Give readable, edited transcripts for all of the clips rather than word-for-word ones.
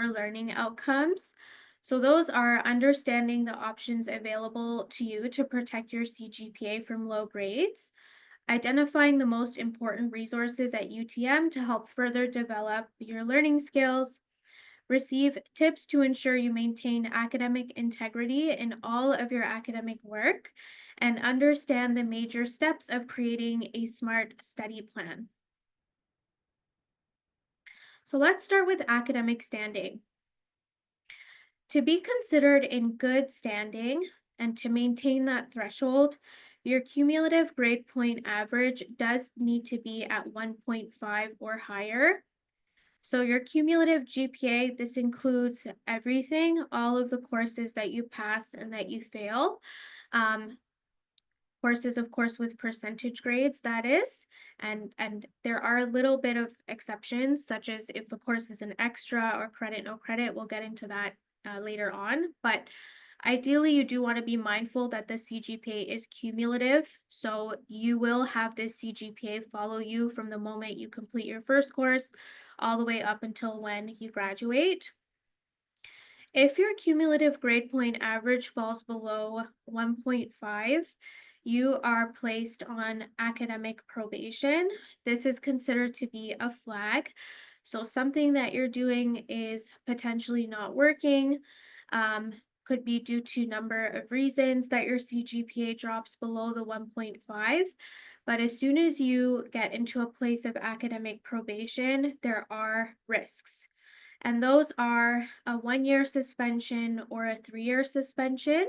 learning outcomes. So those are understanding the options available to you to protect your CGPA from low grades, identifying the most important resources at UTM to help further develop your learning skills, receive tips to ensure you maintain academic integrity in all of your academic work, and understand the major steps of creating a smart study plan. So let's start with academic standing. To be considered in good standing and to maintain that threshold, your cumulative grade point average does need to be at 1.5 or higher. So your cumulative GPA, this includes everything, all of the courses that you pass and that you fail. Um, Courses, of course, with percentage grades, that is, and there are a little bit of exceptions, such as if a course is an extra or credit, no credit. We'll get into that later on, but ideally, you do want to be mindful that the CGPA is cumulative. So you will have this CGPA follow you from the moment you complete your first course all the way up until when you graduate. If your cumulative grade point average falls below 1.5, you are placed on academic probation. This is considered to be a flag. So something that you're doing is potentially not working. Could be due to number of reasons that your CGPA drops below the 1.5. But as soon as you get into a place of academic probation, there are risks. And those are a 1 year suspension or a 3 year suspension.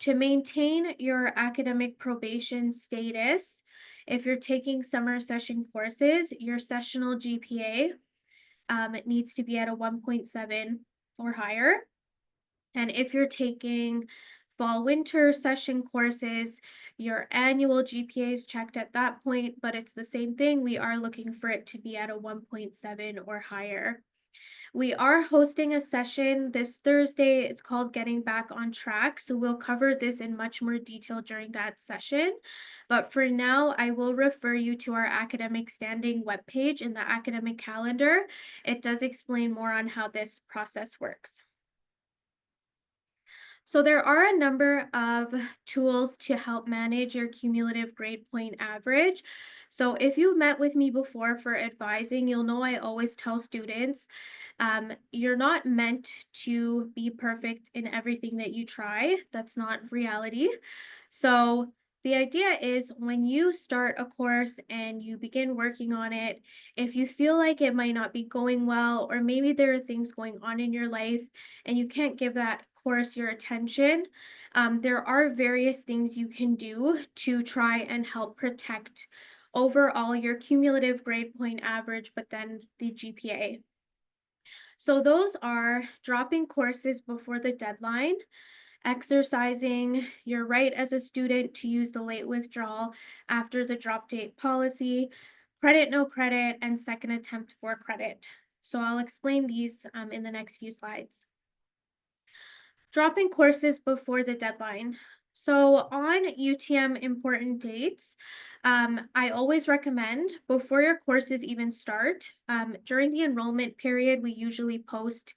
To maintain your academic probation status, if you're taking summer session courses, your sessional GPA it needs to be at a 1.7 or higher. And if you're taking fall winter session courses, your annual GPA is checked at that point, but it's the same thing. We are looking for it to be at a 1.7 or higher. We are hosting a session this Thursday. It's called Getting Back on Track. So we'll cover this in much more detail during that session. But for now, I will refer you to our academic standing webpage in the academic calendar. It does explain more on how this process works. So there are a number of tools to help manage your cumulative grade point average. So if you met with me before for advising, you'll know I always tell students, you're not meant to be perfect in everything that you try. That's not reality. So the idea is when you start a course and you begin working on it, if you feel like it might not be going well, or maybe there are things going on in your life and you can't give that course your attention, there are various things you can do to try and help protect overall your cumulative grade point average, but then the GPA. So those are dropping courses before the deadline, exercising your right as a student to use the late withdrawal after the drop date policy, credit, no credit, and second attempt for credit. So I'll explain these in the next few slides. Dropping courses before the deadline. So on UTM important dates, I always recommend before your courses even start, during the enrollment period, we usually post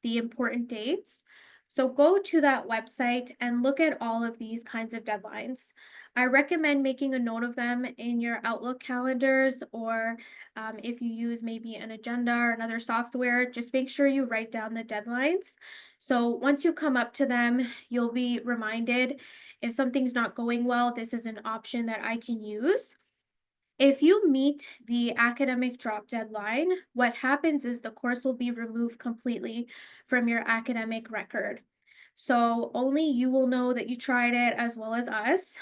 the important dates. So go to that website and look at all of these kinds of deadlines. I recommend making a note of them in your Outlook calendars, or if you use maybe an agenda or another software, just make sure you write down the deadlines. So once you come up to them, you'll be reminded if something's not going well, this is an option that I can use. If you meet the academic drop deadline, what happens is the course will be removed completely from your academic record. So only you will know that you tried it as well as us.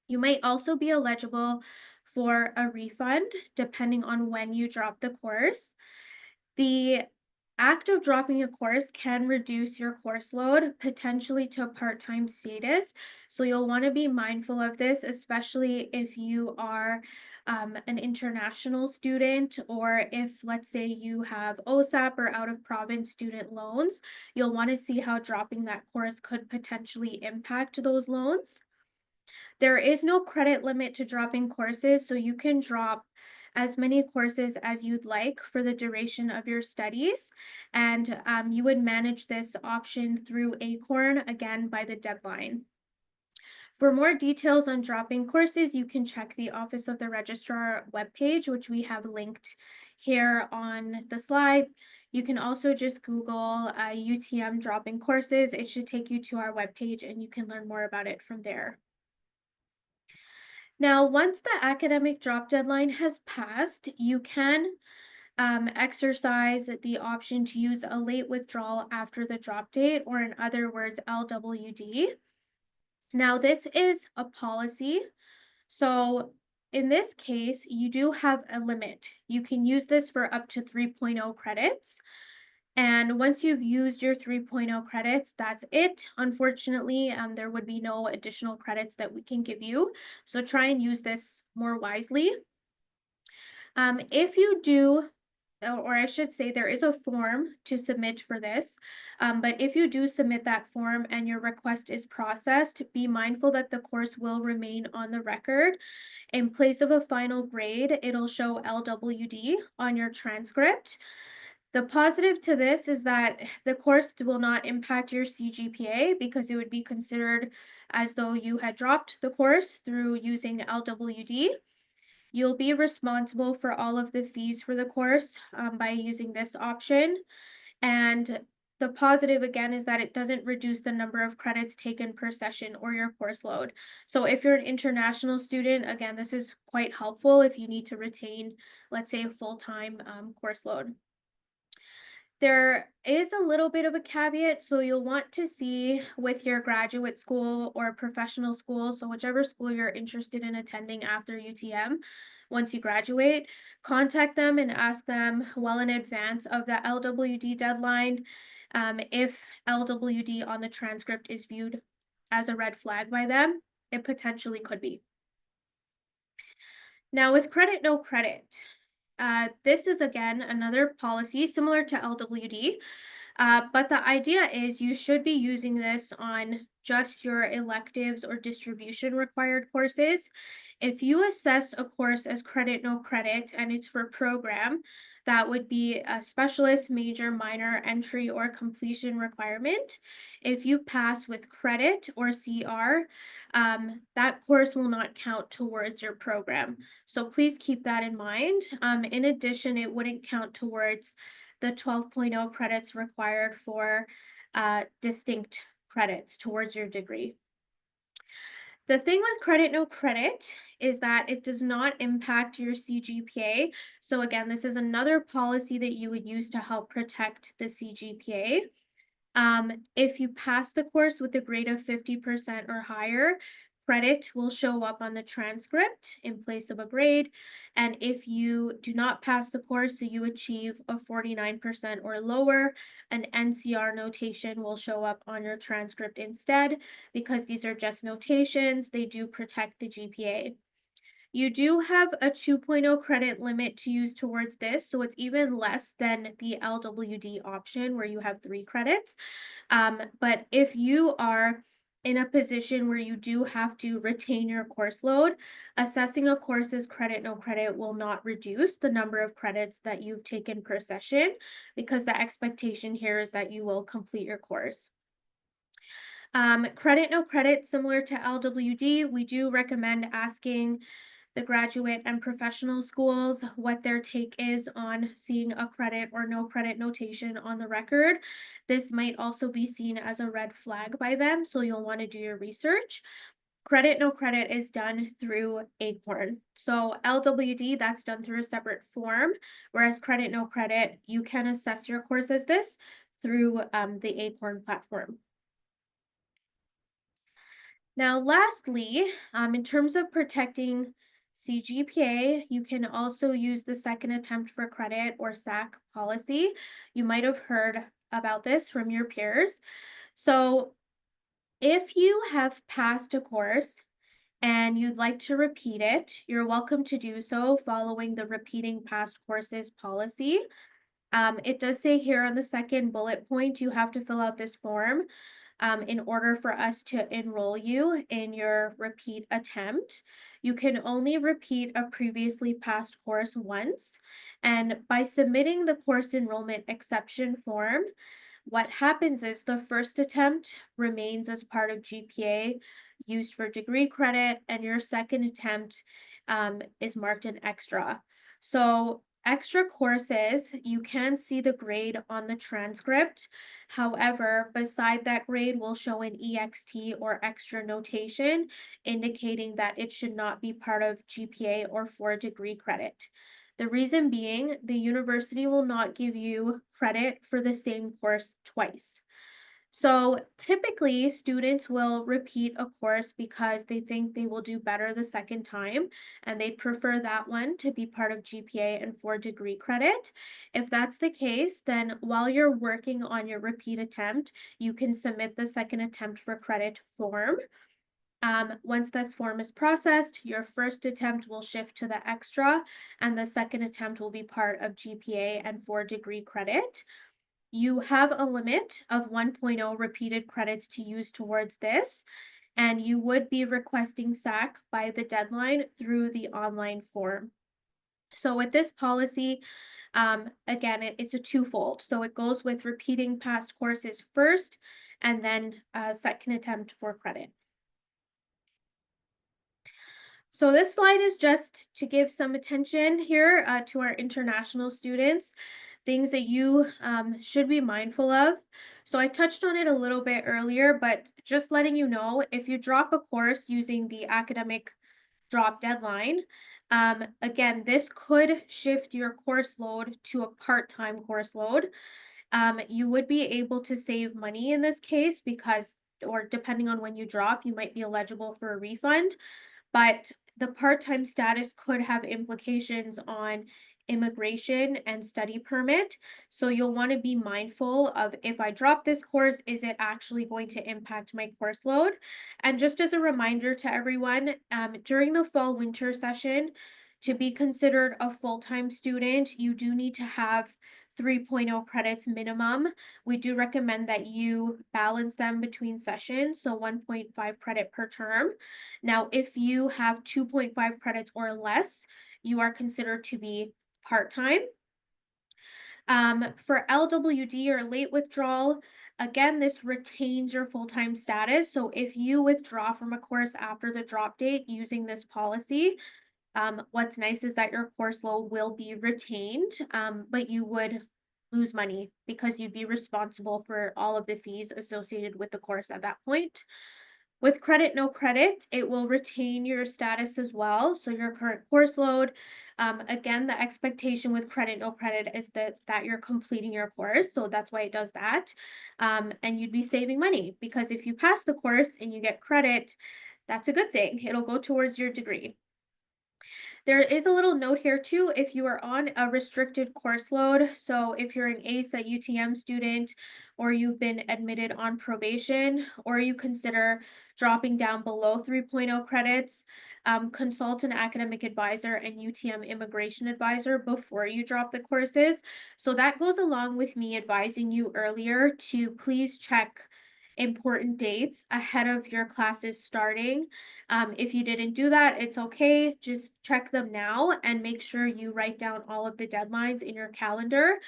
You might also be eligible for a refund depending on when you drop the course. The act of dropping a course can reduce your course load potentially to a part-time status. So you'll want to be mindful of this, especially if you are an international student, or if, let's say, you have OSAP or out-of-province student loans. You'll want to see how dropping that course could potentially impact those loans. There is no credit limit to dropping courses, so you can drop as many courses as you'd like for the duration of your studies. And you would manage this option through Acorn again by the deadline. For more details on dropping courses, you can check the Office of the Registrar webpage, which we have linked here on the slide. You can also just Google UTM dropping courses. It should take you to our webpage and you can learn more about it from there. Now, once the academic drop deadline has passed, you can exercise the option to use a late withdrawal after the drop date, or in other words, LWD. Now, this is a policy. So in this case, you do have a limit. You can use this for up to 3.0 credits. And once you've used your 3.0 credits, that's it. Unfortunately, there would be no additional credits that we can give you. So try and use this more wisely. If you do, or I should say, there is a form to submit for this. But if you do submit that form and your request is processed, be mindful that the course will remain on the record. In place of a final grade, it'll show LWD on your transcript. The positive to this is that the course will not impact your CGPA because it would be considered as though you had dropped the course through using LWD. You'll be responsible for all of the fees for the course by using this option. And the positive again is that it doesn't reduce the number of credits taken per session or your course load. So if you're an international student, again, this is quite helpful if you need to retain, let's say, a full-time course load. There is a little bit of a caveat, so you'll want to see with your graduate school or professional school, so whichever school you're interested in attending after UTM, once you graduate, contact them and ask them well in advance of the LWD deadline if LWD on the transcript is viewed as a red flag by them. It potentially could be. Now, with credit, no credit. This is again another policy similar to LWD, but the idea is you should be using this on just your electives or distribution required courses. If you assess a course as credit, no credit, and it's for program, that would be a specialist, major, minor, entry, or completion requirement. If you pass with credit or CR, that course will not count towards your program. So please keep that in mind. In addition, it wouldn't count towards the 12.0 credits required for distinct credits towards your degree. The thing with credit, no credit is that it does not impact your CGPA. So again, this is another policy that you would use to help protect the CGPA. If you pass the course with a grade of 50% or higher, credit will show up on the transcript in place of a grade. And if you do not pass the course, so you achieve a 49% or lower, an NCR notation will show up on your transcript instead. Because these are just notations, they do protect the GPA. You do have a 2.0 credit limit to use towards this, so it's even less than the LWD option where you have 3 credits. But if you are in a position where you do have to retain your course load, assessing a course's credit, no credit will not reduce the number of credits that you've taken per session because the expectation here is that you will complete your course. Credit, no credit, similar to LWD, we do recommend asking the graduate and professional schools what their take is on seeing a credit or no credit notation on the record. This might also be seen as a red flag by them, so you'll want to do your research. Credit, no credit is done through Acorn. So LWD, that's done through a separate form, whereas credit, no credit, you can assess your course as this through the Acorn platform. Now, lastly, in terms of protecting CGPA, you can also use the second attempt for credit or SAC policy. You might have heard about this from your peers. So if you have passed a course and you'd like to repeat it, you're welcome to do so following the repeating past courses policy. It does say here on the second bullet point, you have to fill out this form. in order for us to enroll you in your repeat attempt. You can only repeat a previously passed course once, and by submitting the course enrollment exception form, what happens is the first attempt remains as part of GPA used for degree credit, and your second attempt is marked an extra. So, extra courses, you can see the grade on the transcript. However, beside that grade will show an EXT or extra notation indicating that it should not be part of GPA or for degree credit. The reason being, the university will not give you credit for the same course twice. So typically, students will repeat a course because they think they will do better the second time, and they prefer that one to be part of GPA and for degree credit. If that's the case, then while you're working on your repeat attempt, you can submit the second attempt for credit form. Once this form is processed, your first attempt will shift to the extra, and the second attempt will be part of GPA and for degree credit. You have a limit of 1.0 repeated credits to use towards this, and you would be requesting SAC by the deadline through the online form. So with this policy, again, it's a twofold. So it goes with repeating past courses first, and then a second attempt for credit. So this slide is just to give some attention here to our international students, things that you should be mindful of. So I touched on it a little bit earlier, but just letting you know, if you drop a course using the academic drop deadline, again, this could shift your course load to a part-time course load. You would be able to save money in this case because, or depending on when you drop, you might be eligible for a refund, but the part-time status could have implications on immigration and study permit. So you'll want to be mindful of, if I drop this course, is it actually going to impact my course load? And just as a reminder to everyone, during the fall winter session, to be considered a full-time student, you do need to have 3.0 credits minimum. We do recommend that you balance them between sessions, so 1.5 credit per term. Now, if you have 2.5 credits or less, you are considered to be part-time. For LWD or late withdrawal, again, this retains your full-time status. So if you withdraw from a course after the drop date using this policy, what's nice is that your course load will be retained, but you would lose money because you'd be responsible for all of the fees associated with the course at that point. With credit, no credit, it will retain your status as well. So your current course load, again, the expectation with credit, no credit is that you're completing your course. So that's why it does that. And you'd be saving money because if you pass the course and you get credit, that's a good thing. It'll go towards your degree. There is a little note here too, if you are on a restricted course load. So if you're an ACE at UTM student, or you've been admitted on probation, or you consider dropping down below 3.0 credits, consult an academic advisor and UTM immigration advisor before you drop the courses. So that goes along with me advising you earlier to please check important dates ahead of your classes starting. If you didn't do that, it's okay. Just check them now and make sure you write down all of the deadlines in your calendar.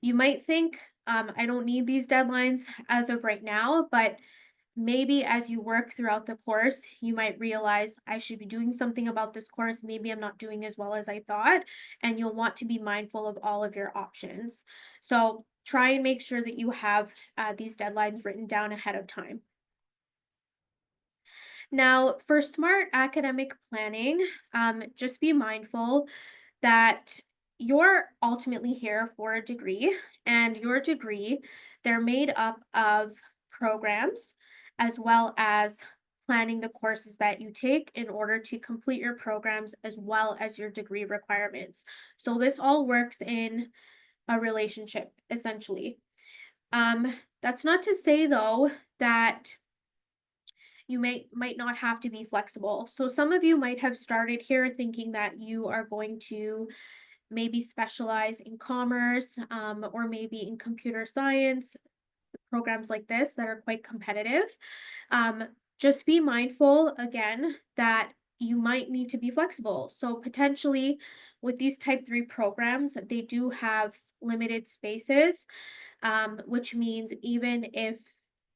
You might think, I don't need these deadlines as of right now, but maybe as you work throughout the course, you might realize I should be doing something about this course. Maybe I'm not doing as well as I thought, and you'll want to be mindful of all of your options. So try and make sure that you have these deadlines written down ahead of time. Now, for smart academic planning, just be mindful that you're ultimately here for a degree, and your degree, they're made up of programs as well as planning the courses that you take in order to complete your programs as well as your degree requirements. So this all works in a relationship, essentially. That's not to say though that you might not have to be flexible. So some of you might have started here thinking that you are going to maybe specialize in commerce, or maybe in computer science, programs like this that are quite competitive. Um, just be mindful again that you might need to be flexible. So potentially with these type 3 programs, they do have limited spaces, which means even if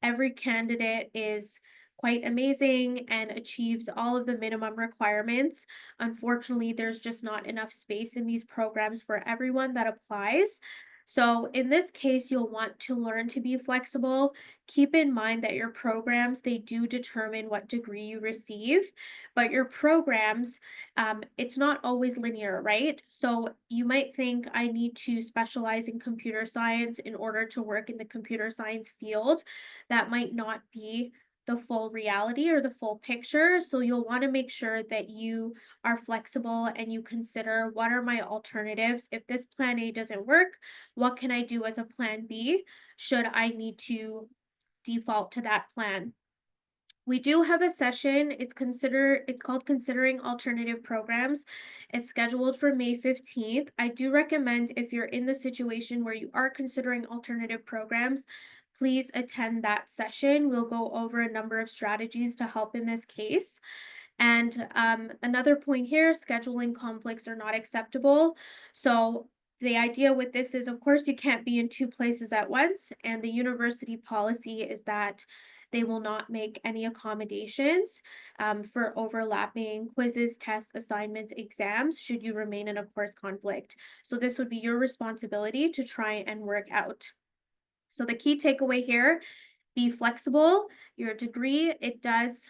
every candidate is quite amazing and achieves all of the minimum requirements, unfortunately, there's just not enough space in these programs for everyone that applies. So in this case, you'll want to learn to be flexible. Keep in mind that your programs, they do determine what degree you receive, but your programs, it's not always linear, right? So you might think I need to specialize in computer science in order to work in the computer science field. That might not be the full reality or the full picture. So you'll want to make sure that you are flexible and you consider what are my alternatives. If this plan A doesn't work, what can I do as a plan B should I need to default to that plan? We do have a session. It's called Considering Alternative Programs. It's scheduled for May 15th. I do recommend if you're in the situation where you are considering alternative programs, please attend that session. We'll go over a number of strategies to help in this case. And another point here, scheduling conflicts are not acceptable. So the idea with this is, of course, you can't be in two places at once. And the university policy is that they will not make any accommodations for overlapping quizzes, tests, assignments, exams, should you remain in a course conflict. So this would be your responsibility to try and work out. So the key takeaway here, be flexible. Your degree, it does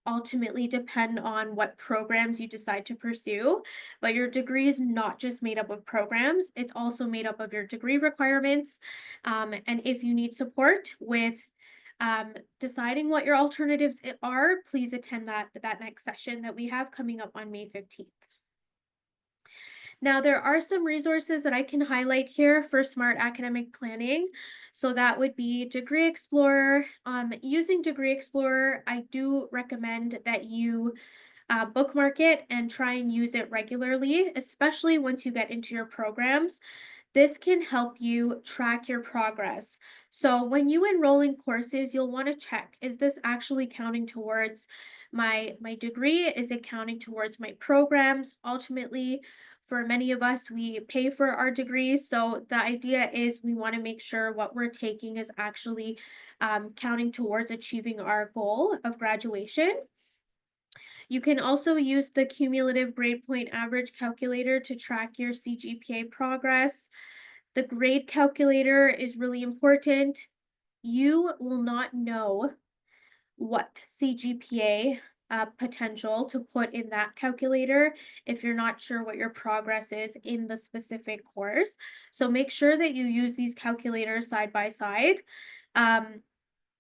ultimately depend on what programs you decide to pursue, but your degree is not just made up of programs, it's also made up of your degree requirements. And if you need support with deciding what your alternatives are, please attend that next session that we have coming up on May 15th. Now, there are some resources that I can highlight here for smart academic planning. So that would be Degree Explorer. Using Degree Explorer, I do recommend that you bookmark it and try and use it regularly, especially once you get into your programs. This can help you track your progress. So when you enroll in courses, you'll want to check, is this actually counting towards my degree? Is it counting towards my programs? Ultimately, for many of us, we pay for our degrees. So the idea is we want to make sure what we're taking is actually counting towards achieving our goal of graduation. You can also use the cumulative grade point average calculator to track your CGPA progress. The grade calculator is really important. You will not know what CGPA potential to put in that calculator if you're not sure what your progress is in the specific course. So make sure that you use these calculators side by side.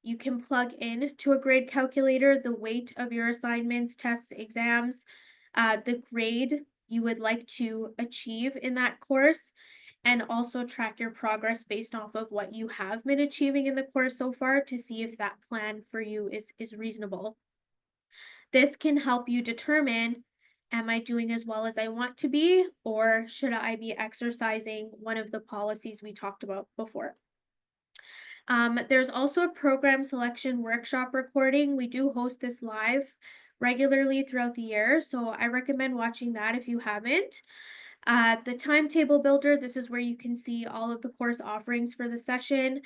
You can plug in to a grade calculator the weight of your assignments, tests, exams, the grade you would like to achieve in that course, and also track your progress based off of what you have been achieving in the course so far to see if that plan for you is reasonable. This can help you determine, am I doing as well as I want to be, or should I be exercising one of the policies we talked about before? There's also a program selection workshop recording. We do host this live regularly throughout the year, so I recommend watching that if you haven't. The timetable builder, this is where you can see all of the course offerings for the session.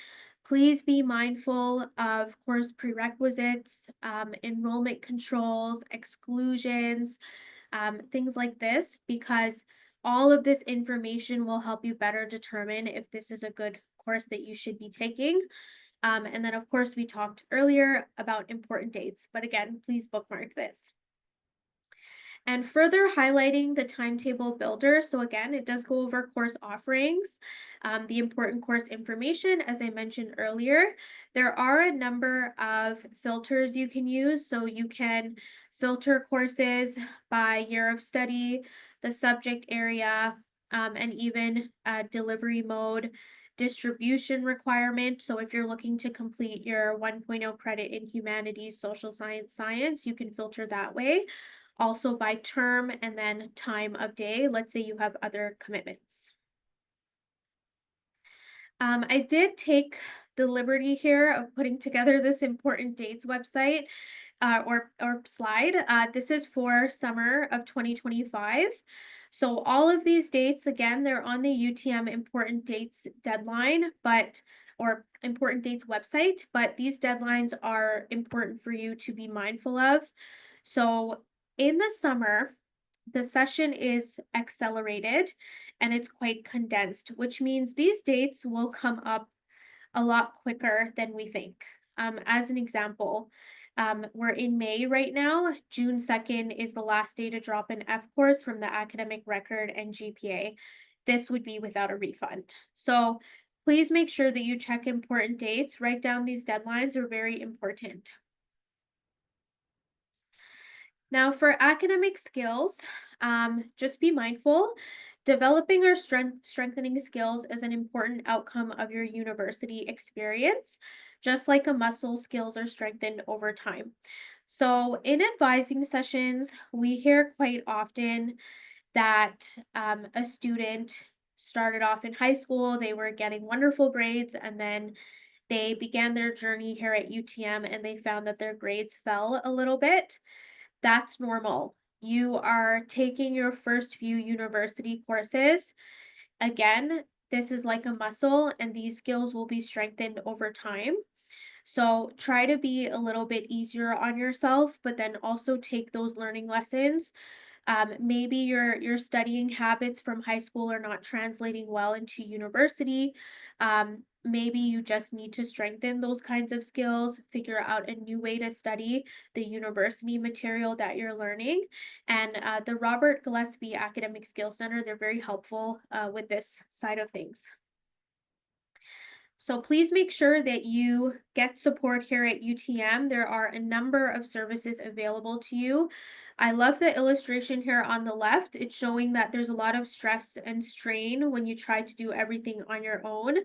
Please be mindful of course prerequisites, enrollment controls, exclusions, things like this, because all of this information will help you better determine if this is a good course that you should be taking. And then, of course, we talked earlier about important dates, but again, please bookmark this. And further highlighting the timetable builder. So again, it does go over course offerings, the important course information, as I mentioned earlier. There are a number of filters you can use. So you can filter courses by year of study, the subject area, and even delivery mode, distribution requirement. So if you're looking to complete your 1.0 credit in humanities, social science, you can filter that way. Also by term and then time of day. Let's say you have other commitments. I did take the liberty here of putting together this important dates website or slide. This is for summer of 2025. So all of these dates, again, they're on the UTM important dates deadline, but or important dates website, but these deadlines are important for you to be mindful of. So in the summer, the session is accelerated and it's quite condensed, which means these dates will come up a lot quicker than we think. As an example, we're in May right now. June 2nd is the last day to drop an F course from the academic record and GPA. This would be without a refund. So please make sure that you check important dates. Write down these deadlines are very important. Now, for academic skills, just be mindful. Developing or strengthening skills is an important outcome of your university experience, just like a muscle, skills are strengthened over time. So, in advising sessions, we hear quite often that a student started off in high school, they were getting wonderful grades, and then they began their journey here at UTM and they found that their grades fell a little bit. That's normal. You are taking your first few university courses. Again, this is like a muscle, and these skills will be strengthened over time. So try to be a little bit easier on yourself, but then also take those learning lessons. Maybe your studying habits from high school are not translating well into university. Maybe you just need to strengthen those kinds of skills, figure out a new way to study the university material that you're learning. And the Robert Gillespie Academic Skills Center, they're very helpful with this side of things. So please make sure that you get support here at UTM. There are a number of services available to you. I love the illustration here on the left. It's showing that there's a lot of stress and strain when you try to do everything on your own,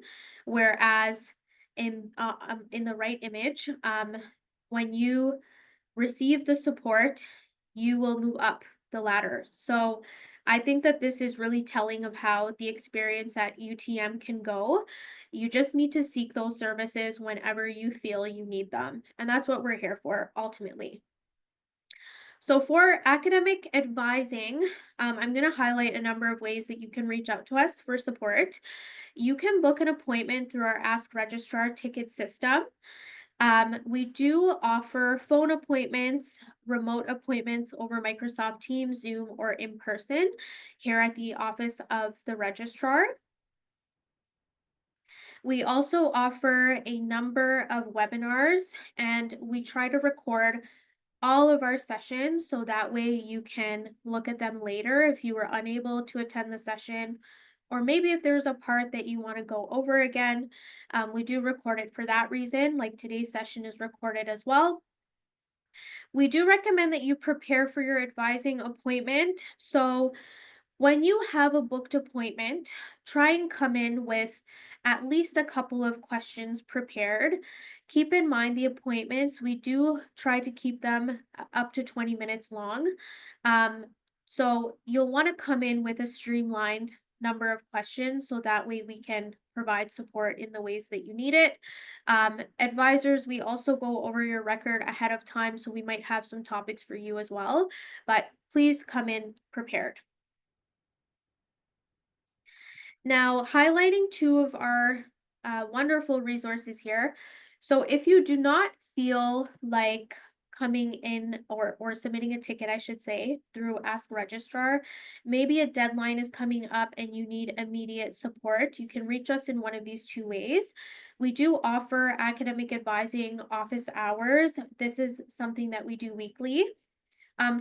whereas in the right image, when you receive the support, you will move up the ladder. So I think that this is really telling of how the experience at UTM can go. You just need to seek those services whenever you feel you need them. And that's what we're here for ultimately. So for academic advising, I'm going to highlight a number of ways that you can reach out to us for support. You can book an appointment through our Ask Registrar ticket system. We do offer phone appointments, remote appointments over Microsoft Teams, Zoom, or in person here at the office of the registrar. We also offer a number of webinars and we try to record all of our sessions so that way you can look at them later if you were unable to attend the session, or maybe if there's a part that you want to go over again. We do record it for that reason, like today's session is recorded as well. We do recommend that you prepare for your advising appointment. So when you have a booked appointment, try and come in with at least a couple of questions prepared. Keep in mind the appointments, we do try to keep them up to 20 minutes long. Um, so you'll want to come in with a streamlined number of questions so that way we can provide support in the ways that you need it. Advisors, we also go over your record ahead of time, so we might have some topics for you as well, but please come in prepared. Now, highlighting two of our wonderful resources here. So if you do not feel like coming in or submitting a ticket, I should say, through Ask Registrar, maybe a deadline is coming up and you need immediate support, you can reach us in one of these two ways. We do offer academic advising office hours. This is something that we do weekly.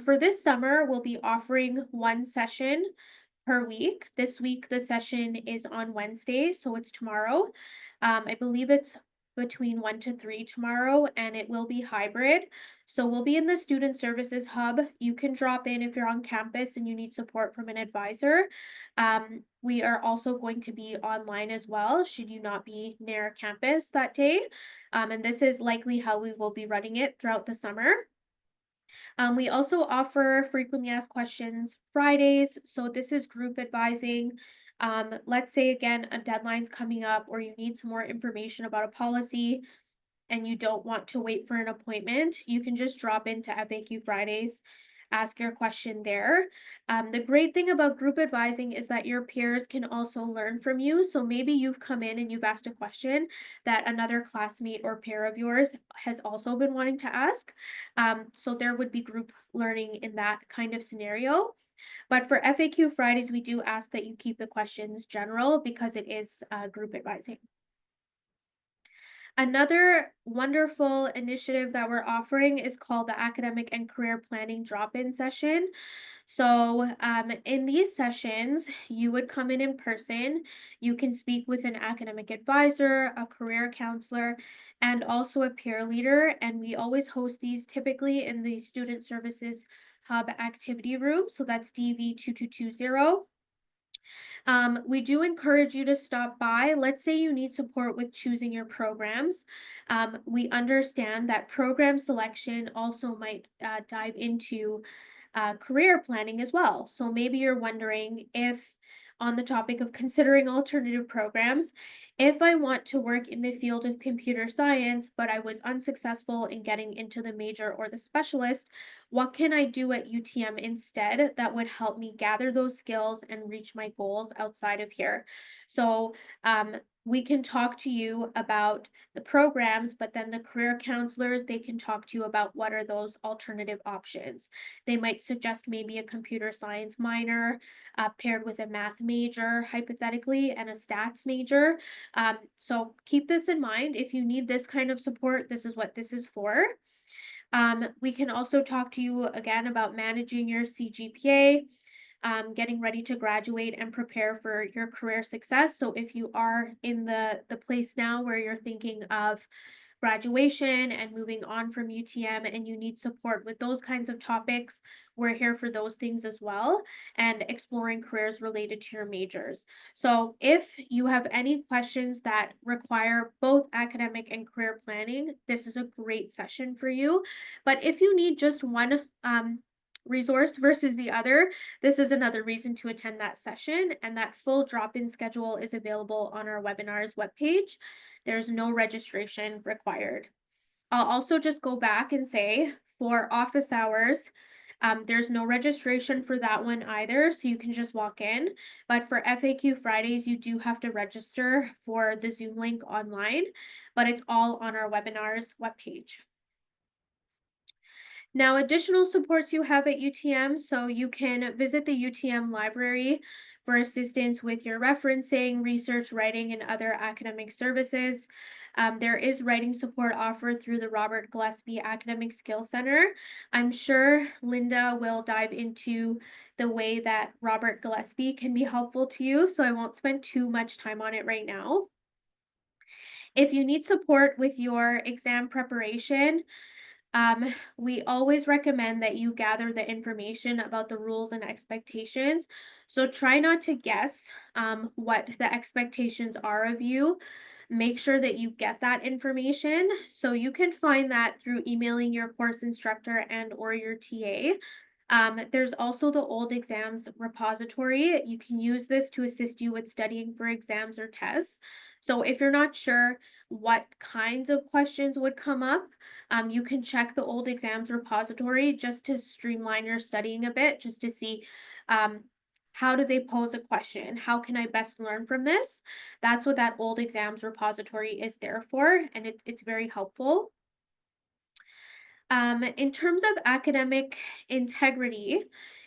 For this summer, we'll be offering one session per week. This week, the session is on Wednesday, so it's tomorrow. I believe it's between 1 to 3 tomorrow, and it will be hybrid. So we'll be in the Student Services Hub. You can drop in if you're on campus and you need support from an advisor. We are also going to be online as well, should you not be near campus that day. And this is likely how we will be running it throughout the summer. We also offer frequently asked questions Fridays. So this is group advising. Let's say again, a deadline's coming up or you need some more information about a policy and you don't want to wait for an appointment, you can just drop into FAQ Fridays, ask your question there. The great thing about group advising is that your peers can also learn from you. So maybe you've come in and you've asked a question that another classmate or peer of yours has also been wanting to ask. So there would be group learning in that kind of scenario. But for FAQ Fridays, we do ask that you keep the questions general because it is group advising. Another wonderful initiative that we're offering is called the Academic and Career Planning Drop-in Session. So, in these sessions, you would come in person. You can speak with an academic advisor, a career counselor, and also a peer leader. And we always host these typically in the Student Services Hub activity room. So that's DV 2220. We do encourage you to stop by. Let's say you need support with choosing your programs. We understand that program selection also might dive into career planning as well. So maybe you're wondering if, on the topic of considering alternative programs, if I want to work in the field of computer science, but I was unsuccessful in getting into the major or the specialist, what can I do at UTM instead that would help me gather those skills and reach my goals outside of here? So, we can talk to you about the programs, but then the career counselors, they can talk to you about what are those alternative options. They might suggest maybe a computer science minor paired with a math major, hypothetically, and a stats major. So keep this in mind. If you need this kind of support, this is what this is for. We can also talk to you again about managing your CGPA, getting ready to graduate and prepare for your career success. So if you are in the place now where you're thinking of graduation and moving on from UTM and you need support with those kinds of topics, we're here for those things as well, and exploring careers related to your majors. So if you have any questions that require both academic and career planning, this is a great session for you. But if you need just one resource versus the other, this is another reason to attend that session, and that full drop-in schedule is available on our webinars webpage. There's no registration required. I'll also just go back and say for office hours, there's no registration for that one either, so you can just walk in. But for FAQ Fridays, you do have to register for the Zoom link online, but it's all on our webinars webpage. Now, additional supports you have at UTM, so you can visit the UTM library for assistance with your referencing, research, writing, and other academic services. There is writing support offered through the Robert Gillespie Academic Skills Center. I'm sure Linda will dive into the way that Robert Gillespie can be helpful to you, so I won't spend too much time on it right now. If you need support with your exam preparation, we always recommend that you gather the information about the rules and expectations. So try not to guess what the expectations are of you. Make sure that you get that information. So you can find that through emailing your course instructor and or your TA. There's also the old exams repository. You can use this to assist you with studying for exams or tests. So if you're not sure what kinds of questions would come up, you can check the old exams repository just to streamline your studying a bit, just to see how do they pose a question? How can I best learn from this? That's what that old exams repository is there for, and it's very helpful. In terms of academic integrity,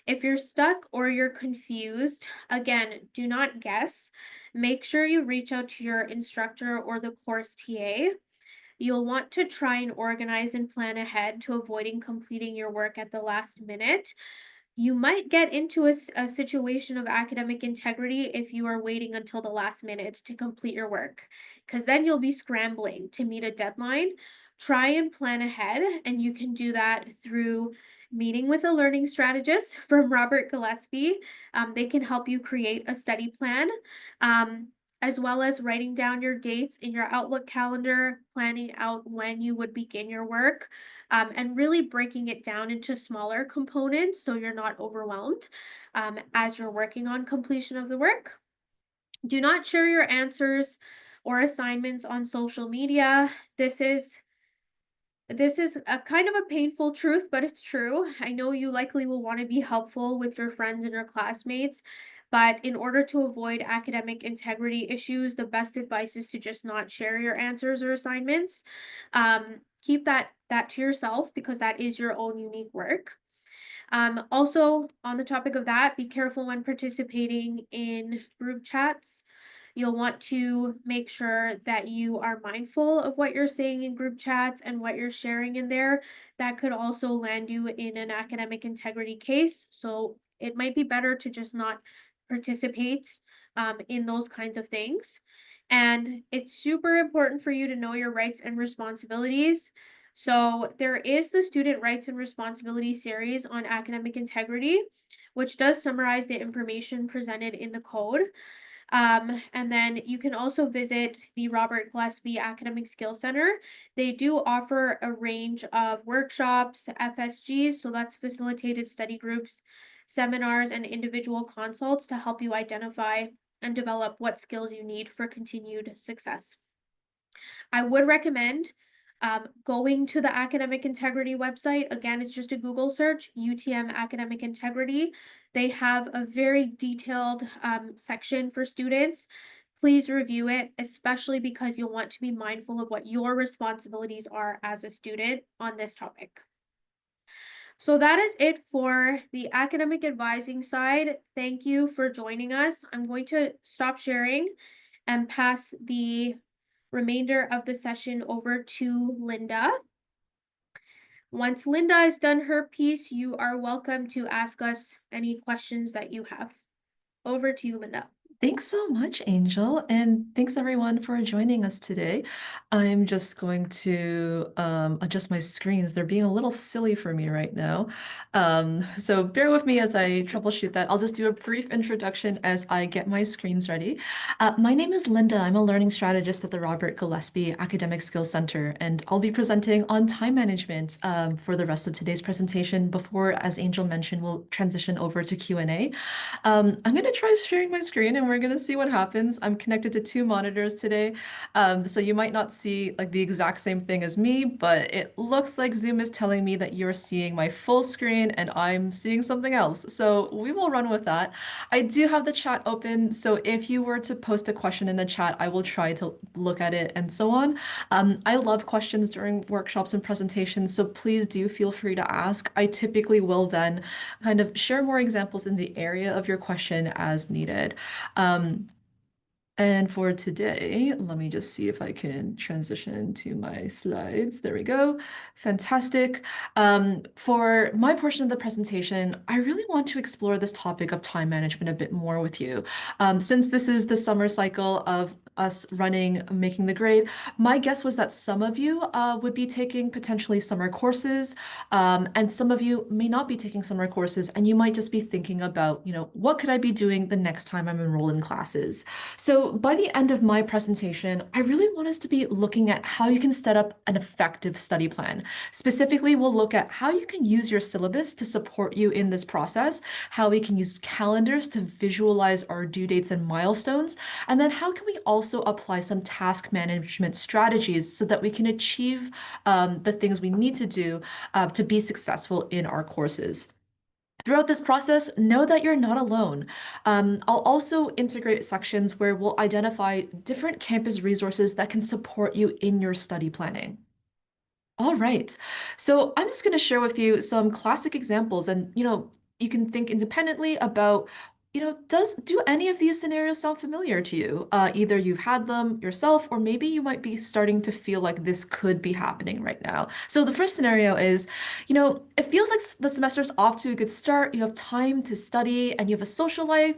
if you're stuck or you're confused, again, do not guess. Make sure you reach out to your instructor or the course TA. You'll want to try and organize and plan ahead to avoiding completing your work at the last minute. You might get into a situation of academic integrity if you are waiting until the last minute to complete your work, because then you'll be scrambling to meet a deadline. Try and plan ahead, and you can do that through meeting with a learning strategist from Robert Gillespie. They can help you create a study plan. As well as writing down your dates in your Outlook calendar, planning out when you would begin your work, and really breaking it down into smaller components so you're not overwhelmed as you're working on completion of the work. Do not share your answers or assignments on social media. This is this is a kind of a painful truth, but it's true. I know you likely will want to be helpful with your friends and your classmates, but in order to avoid academic integrity issues, the best advice is to just not share your answers or assignments. Keep that to yourself because that is your own unique work. Also, on the topic of that, be careful when participating in group chats. You'll want to make sure that you are mindful of what you're saying in group chats and what you're sharing in there. That could also land you in an academic integrity case. So it might be better to just not participate in those kinds of things. And it's super important for you to know your rights and responsibilities. So there is the Student Rights and Responsibilities series on academic integrity, which does summarize the information presented in the code. And then you can also visit the Robert Gillespie Academic Skill Center. They do offer a range of workshops, FSGs, so that's facilitated study groups, seminars, and individual consults to help you identify and develop what skills you need for continued success. I would recommend going to the Academic Integrity website. Again, it's just a Google search, UTM Academic Integrity. They have a very detailed section for students. Please review it, especially because you'll want to be mindful of what your responsibilities are as a student on this topic. So that is it for the academic advising side. Thank you for joining us. I'm going to stop sharing and pass the remainder of the session over to Linda. Once Linda has done her piece, you are welcome to ask us any questions that you have. Over to you, Linda. Thanks so much, Angel, and thanks everyone for joining us today. I'm just going to adjust my screens. They're being a little silly for me right now. So bear with me as I troubleshoot that. I'll just do a brief introduction as I get my screens ready. My name is Linda. I'm a learning strategist at the Robert Gillespie Academic Skills Center, and I'll be presenting on time management for the rest of today's presentation before, as Angel mentioned, we'll transition over to Q&A. I'm going to try sharing my screen and we're going to see what happens. I'm connected to two monitors today, so you might not see like the exact same thing as me, but it looks like Zoom is telling me that you're seeing my full screen and I'm seeing something else. So we will run with that. I do have the chat open, so if you were to post a question in the chat, I will try to look at it and so on. I love questions during workshops and presentations, so please do feel free to ask. I typically will then kind of share more examples in the area of your question as needed. Um, and for today, let me just see if I can transition to my slides. There we go. Fantastic. For my portion of the presentation, I really want to explore this topic of time management a bit more with you. Since this is the summer cycle of us running Making the Grade, my guess was that some of you would be taking potentially summer courses, and some of you may not be taking summer courses, and you might just be thinking about, what could I be doing the next time I'm enrolled in classes? So by the end of my presentation, I really want us to be looking at how you can set up an effective study plan. Specifically, we'll look at how you can use your syllabus to support you in this process, how we can use calendars to visualize our due dates and milestones, and then how can we also apply some task management strategies so that we can achieve the things we need to do to be successful in our courses. Throughout this process, know that you're not alone. I'll also integrate sections where we'll identify different campus resources that can support you in your study planning. All right. So I'm just going to share with you some classic examples and, you can think independently about, do any of these scenarios sound familiar to you? Either you've had them yourself, or maybe you might be starting to feel like this could be happening right now. So the first scenario is, it feels like the semester's off to a good start. You have time to study and you have a social life,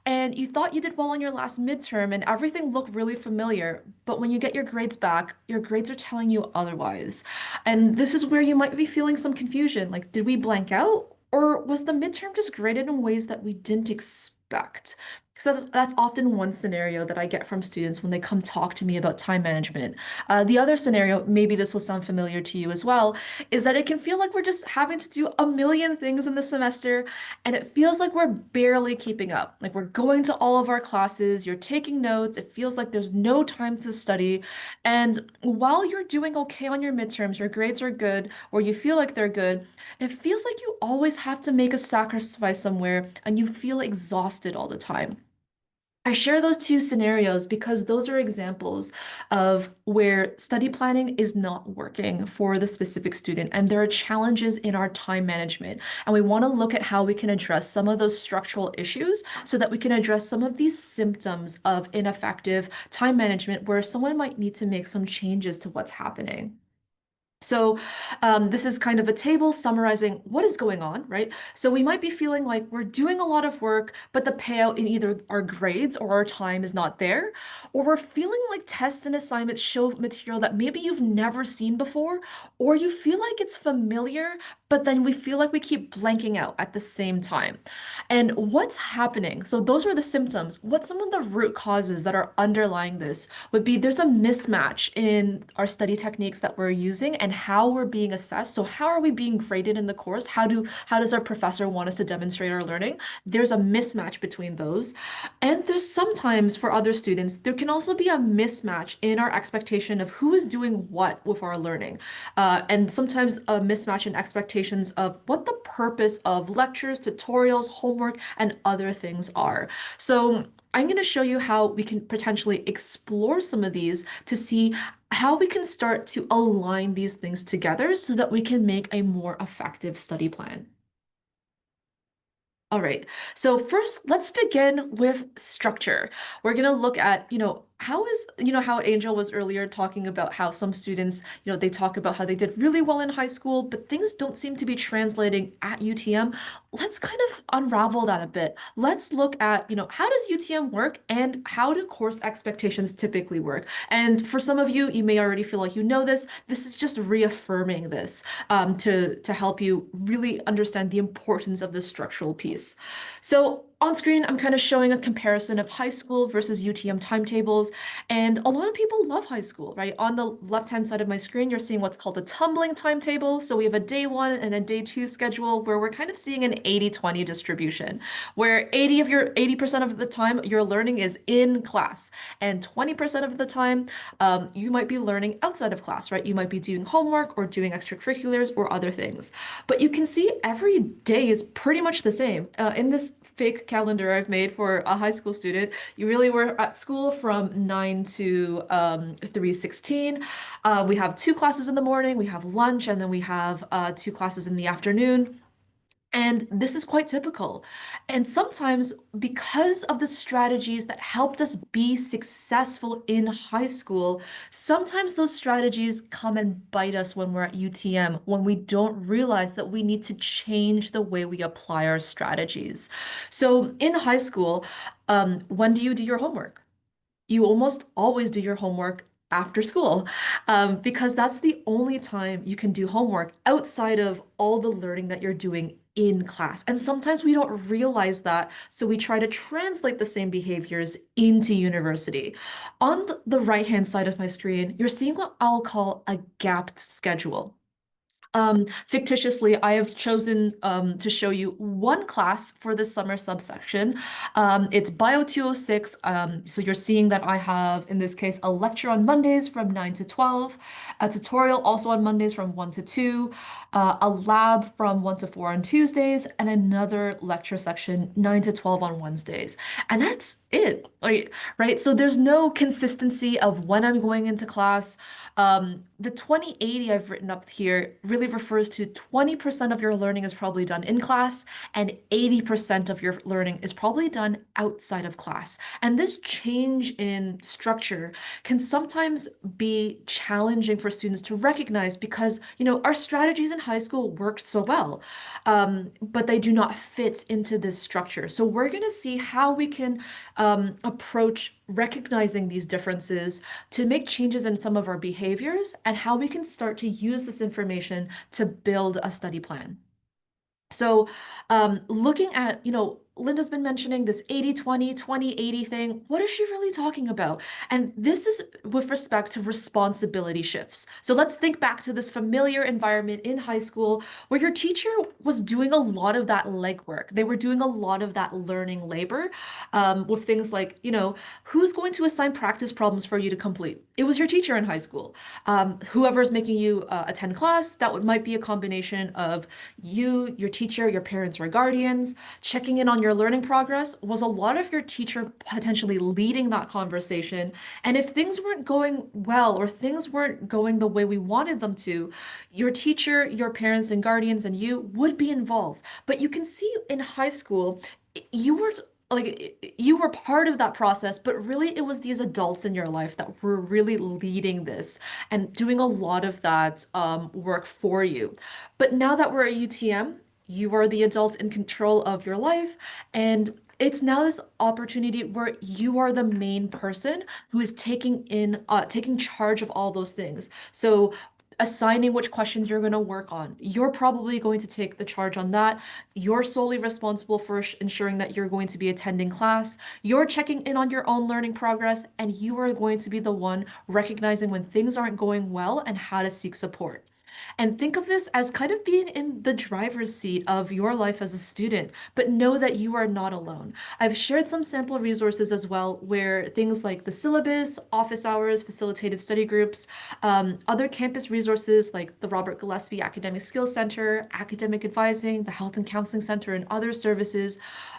and you thought you did well on your last midterm and everything looked really familiar. But when you get your grades back, your grades are telling you otherwise. And this is where you might be feeling some confusion. Like, did we blank out? Or was the midterm just graded in ways that we didn't expect? So that's often one scenario that I get from students when they come talk to me about time management. The other scenario, maybe this will sound familiar to you as well, is that it can feel like we're just having to do a million things in the semester, and it feels like we're barely keeping up. Like we're going to all of our classes, you're taking notes, it feels like there's no time to study. And while you're doing okay on your midterms, your grades are good, or you feel like they're good, it feels like you always have to make a sacrifice somewhere and you feel exhausted all the time. I share those two scenarios because those are examples of where study planning is not working for the specific student, and there are challenges in our time management. And we want to look at how we can address some of those structural issues so that we can address some of these symptoms of ineffective time management where someone might need to make some changes to what's happening. So, this is kind of a table summarizing what is going on, right? So we might be feeling like we're doing a lot of work, but the payout in either our grades or our time is not there, or we're feeling like tests and assignments show material that maybe you've never seen before, or you feel like it's familiar, but then we feel like we keep blanking out at the same time. And what's happening? So those are the symptoms. What some of the root causes that are underlying this would be there's a mismatch in our study techniques that we're using and how we're being assessed. So how are we being graded in the course? How does our professor want us to demonstrate our learning? There's a mismatch between those. And there's sometimes for other students, there can also be a mismatch in our expectation of who is doing what with our learning. And sometimes a mismatch in expectations of what the purpose of lectures, tutorials, homework, and other things are. So I'm going to show you how we can potentially explore some of these to see how we can start to align these things together so that we can make a more effective study plan. All right. So first, let's begin with structure. We're going to look at, how is, how Angel was earlier talking about how some students, they talk about how they did really well in high school, but things don't seem to be translating at UTM. Let's kind of unravel that a bit. Let's look at, how does UTM work and how do course expectations typically work? And for some of you, you may already feel like you know this. This is just reaffirming this to help you really understand the importance of this structural piece. So on screen, I'm kind of showing a comparison of high school versus UTM timetables. And a lot of people love high school, right? On the left-hand side of my screen, you're seeing what's called a tumbling timetable. So we have a day one and a day two schedule where we're kind of seeing an 80-20 distribution, where 80% of the time your learning is in class, and 20% of the time you might be learning outside of class, right? You might be doing homework or doing extracurriculars or other things. But you can see every day is pretty much the same. In this fake calendar I've made for a high school student, you really were at school from 9 to 3:16. We have two classes in the morning, we have lunch, and then we have two classes in the afternoon. And this is quite typical. And sometimes, because of the strategies that helped us be successful in high school, sometimes those strategies come and bite us when we're at UTM, when we don't realize that we need to change the way we apply our strategies. So in high school, when do you do your homework? You almost always do your homework after school because that's the only time you can do homework outside of all the learning that you're doing in class. And sometimes we don't realize that, so we try to translate the same behaviors into university. On the right-hand side of my screen, you're seeing what I'll call a gapped schedule. Fictitiously, I have chosen to show you one class for the summer subsection. It's Bio 206. So you're seeing that I have, in this case, a lecture on Mondays from 9 to 12, a tutorial also on Mondays from 1 to 2, a lab from 1 to 4 on Tuesdays, and another lecture section 9 to 12 on Wednesdays. And that's it, right? So there's no consistency of when I'm going into class. The 2080 I've written up here really refers to 20% of your learning is probably done in class and 80% of your learning is probably done outside of class. And this change in structure can sometimes be challenging for students to recognize because, our strategies in high school worked so well, but they do not fit into this structure. So we're going to see how we can approach recognizing these differences to make changes in some of our behaviors and how we can start to use this information to build a study plan. So, looking at, Linda's been mentioning this 80-20, 20-80 thing. What is she really talking about? And this is with respect to responsibility shifts. So let's think back to this familiar environment in high school where your teacher was doing a lot of that legwork. They were doing a lot of that learning labor with things like, who's going to assign practice problems for you to complete? It was your teacher in high school. Whoever's making you attend class, might be a combination of you, your teacher, your parents or guardians. Checking in on your learning progress was a lot of your teacher potentially leading that conversation. And if things weren't going well or things weren't going the way we wanted them to, your teacher, your parents and guardians and you would be involved. But you can see in high school, you were you were part of that process, but really it was these adults in your life that were really leading this and doing a lot of that work for you. But now that we're at UTM, you are the adult in control of your life, and it's now this opportunity where you are the main person who is taking charge of all those things. So assigning which questions you're going to work on. You're probably going to take the charge on that. You're solely responsible for ensuring that you're going to be attending class. You're checking in on your own learning progress, and you are going to be the one recognizing when things aren't going well and how to seek support. And think of this as kind of being in the driver's seat of your life as a student, but know that you are not alone. I've shared some sample resources as well, where things like the syllabus, office hours, facilitated study groups, other campus resources like the Robert Gillespie Academic Skills Center, academic advising, the Health and Counseling Center, and other services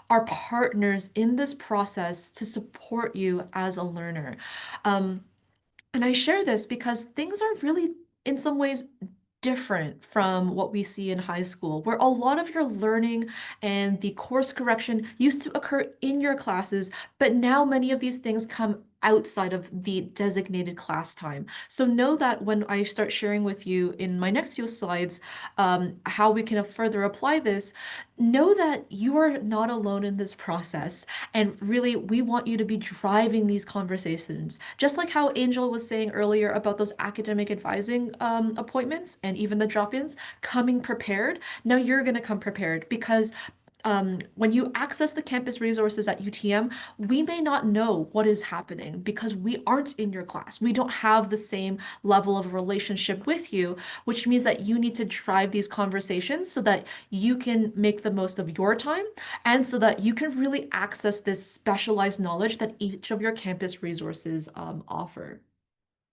are partners in this process to support you as a learner. Um, and I share this because things are really, in some ways, different from what we see in high school, where a lot of your learning and the course correction used to occur in your classes, but now many of these things come outside of the designated class time. So know that when I start sharing with you in my next few slides, how we can further apply this, know that you are not alone in this process. And really, we want you to be driving these conversations. Just like how Angel was saying earlier about those academic advising appointments and even the drop-ins, coming prepared. Now you're going to come prepared because when you access the campus resources at UTM, we may not know what is happening because we aren't in your class. We don't have the same level of relationship with you, which means that you need to drive these conversations so that you can make the most of your time and so that you can really access this specialized knowledge that each of your campus resources offer.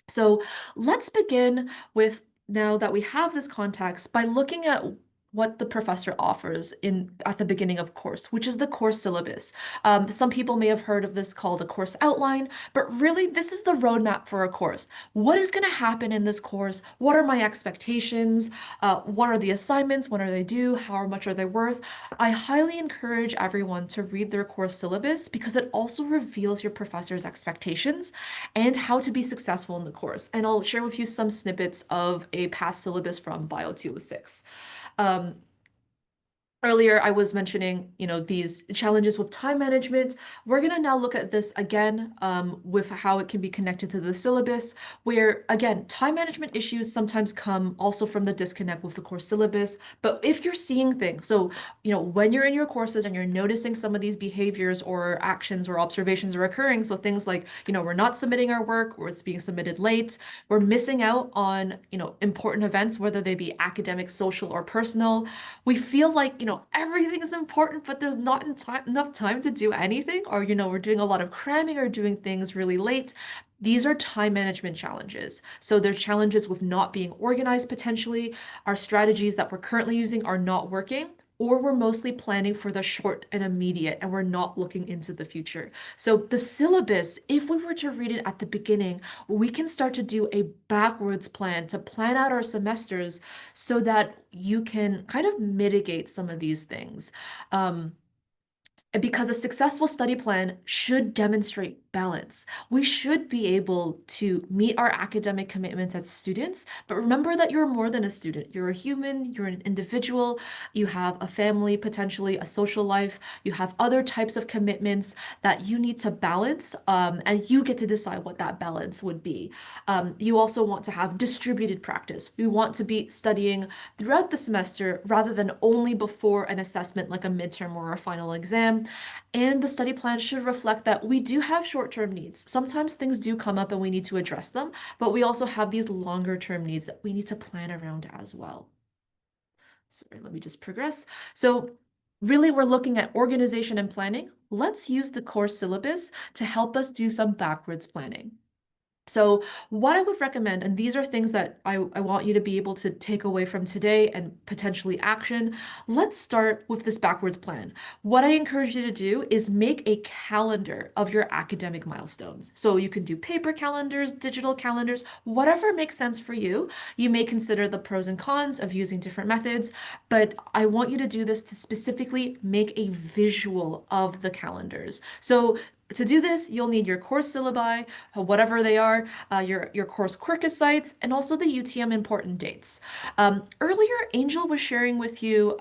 So let's begin with, now that we have this context, by looking at what the professor offers in at the beginning of course, which is the course syllabus. Some people may have heard of this called a course outline, but really this is the roadmap for a course. What is going to happen in this course? What are my expectations? What are the assignments? When are they due? How much are they worth? I highly encourage everyone to read their course syllabus because it also reveals your professor's expectations and how to be successful in the course. And I'll share with you some snippets of a past syllabus from Bio 206. Um, Earlier, I was mentioning, these challenges with time management. We're going to now look at this again with how it can be connected to the syllabus, where, again, time management issues sometimes come also from the disconnect with the course syllabus. But if you're seeing things, so, when you're in your courses and you're noticing some of these behaviors or actions or observations are occurring, so things like, we're not submitting our work, or it's being submitted late, we're missing out on, important events, whether they be academic, social, or personal. We feel like, everything is important, but there's not enough time to do anything, or, we're doing a lot of cramming or doing things really late. These are time management challenges. So they're challenges with not being organized potentially. Our strategies that we're currently using are not working, or we're mostly planning for the short and immediate, and we're not looking into the future. So the syllabus, if we were to read it at the beginning, we can start to do a backwards plan to plan out our semesters so that you can kind of mitigate some of these things. Because a successful study plan should demonstrate balance. We should be able to meet our academic commitments as students, but remember that you're more than a student. You're a human, you're an individual, you have a family, potentially a social life, you have other types of commitments that you need to balance, and you get to decide what that balance would be. You also want to have distributed practice. We want to be studying throughout the semester rather than only before an assessment like a midterm or a final exam. And the study plan should reflect that we do have short-term needs. Sometimes things do come up and we need to address them, but we also have these longer-term needs that we need to plan around as well. Sorry, let me just progress. So really, we're looking at organization and planning. Let's use the course syllabus to help us do some backwards planning. So what I would recommend, and these are things that I want you to be able to take away from today and potentially action. Let's start with this backwards plan. What I encourage you to do is make a calendar of your academic milestones. So you can do paper calendars, digital calendars, whatever makes sense for you. You may consider the pros and cons of using different methods, but I want you to do this to specifically make a visual of the calendars. So to do this, you'll need your course syllabi, whatever they are, your course Quirkus sites, and also the UTM important dates. Earlier, Angel was sharing with you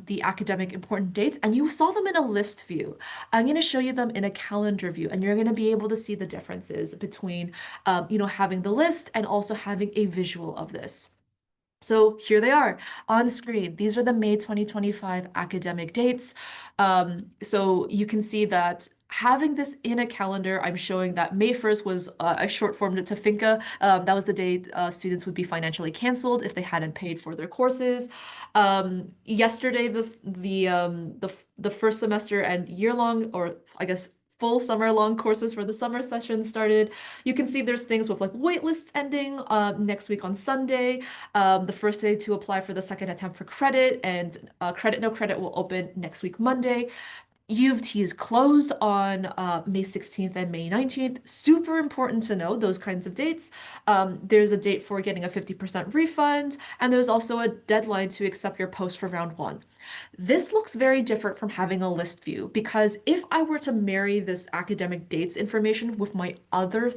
the academic important dates, and you saw them in a list view. I'm going to show you them in a calendar view, and you're going to be able to see the differences between, having the list and also having a visual of this. So here they are on screen. These are the May 2025 academic dates. So you can see that having this in a calendar, I'm showing that May 1st was I short formed it to FINCA. That was the day students would be financially canceled if they hadn't paid for their courses. Yesterday, the first semester and year-long, or I guess full summer-long courses for the summer session started. You can see there's things with like waitlists ending next week on Sunday, the first day to apply for the second attempt for credit, and credit no credit will open next week Monday. U of T is closed on May 16th and May 19th. Super important to know those kinds of dates. There's a date for getting a 50% refund, and there's also a deadline to accept your post for round one. This looks very different from having a list view, because if I were to marry this academic dates information with my other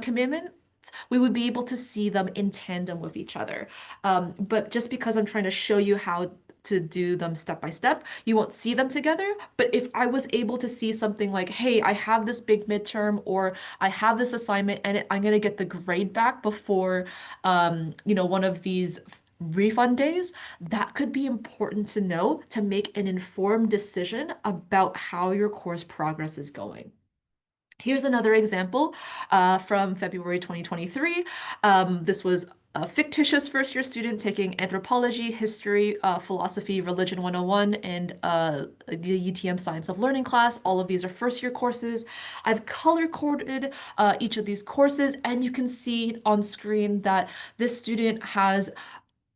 commitment, we would be able to see them in tandem with each other. But just because I'm trying to show you how to do them step by step, you won't see them together. But if I was able to see something like, hey, I have this big midterm, or I have this assignment and I'm going to get the grade back before, one of these refund days, that could be important to know to make an informed decision about how your course progress is going. Here's another example from February 2023. This was a fictitious first-year student taking anthropology, history, philosophy, religion 101, and the UTM Science of Learning class. All of these are first-year courses. I've color-coded each of these courses, and you can see on screen that this student has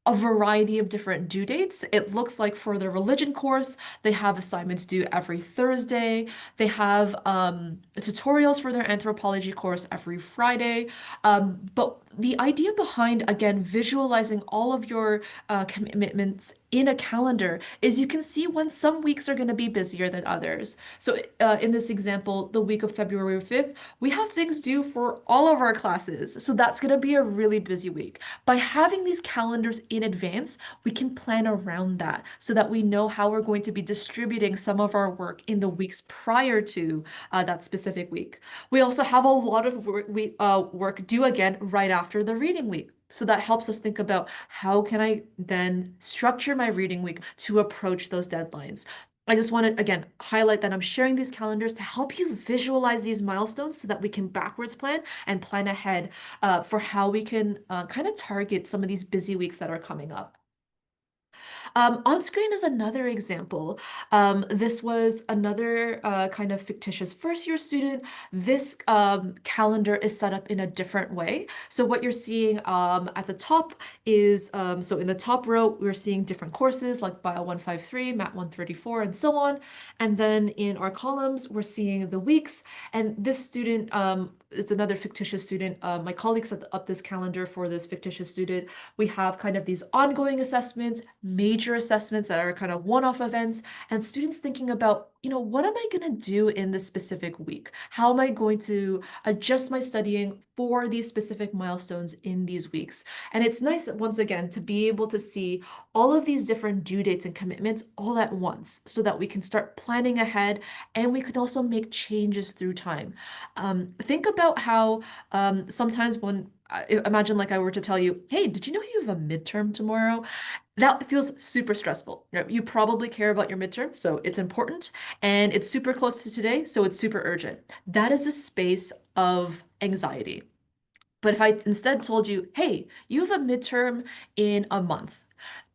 a variety of different due dates. It looks like for the religion course, they have assignments due every Thursday. They have tutorials for their anthropology course every Friday. But the idea behind, again, visualizing all of your commitments in a calendar is you can see when some weeks are going to be busier than others. So in this example, the week of February 5th, we have things due for all of our classes. So that's going to be a really busy week. By having these calendars in advance, we can plan around that so that we know how we're going to be distributing some of our work in the weeks prior to that specific week. We also have a lot of work due again right after the reading week. So that helps us think about how can I then structure my reading week to approach those deadlines. I just want to, again, highlight that I'm sharing these calendars to help you visualize these milestones so that we can backwards plan and plan ahead for how we can kind of target some of these busy weeks that are coming up. On screen is another example. This was another kind of fictitious first-year student. This calendar is set up in a different way. So what you're seeing at the top is, so in the top row, we're seeing different courses like Bio 153, Mat 134, and so on. And then in our columns, we're seeing the weeks. And this student is another fictitious student. My colleague set up this calendar for this fictitious student. We have kind of these ongoing assessments, major assessments that are kind of one-off events, and students thinking about, what am I going to do in this specific week? How am I going to adjust my studying for these specific milestones in these weeks? And it's nice, once again, to be able to see all of these different due dates and commitments all at once so that we can start planning ahead and we can also make changes through time. Think about how sometimes when imagine like I were to tell you, hey, did you know you have a midterm tomorrow? That feels super stressful. You probably care about your midterm, so it's important, and it's super close to today, so it's super urgent. That is a space of anxiety. But if I instead told you, hey, you have a midterm in a month,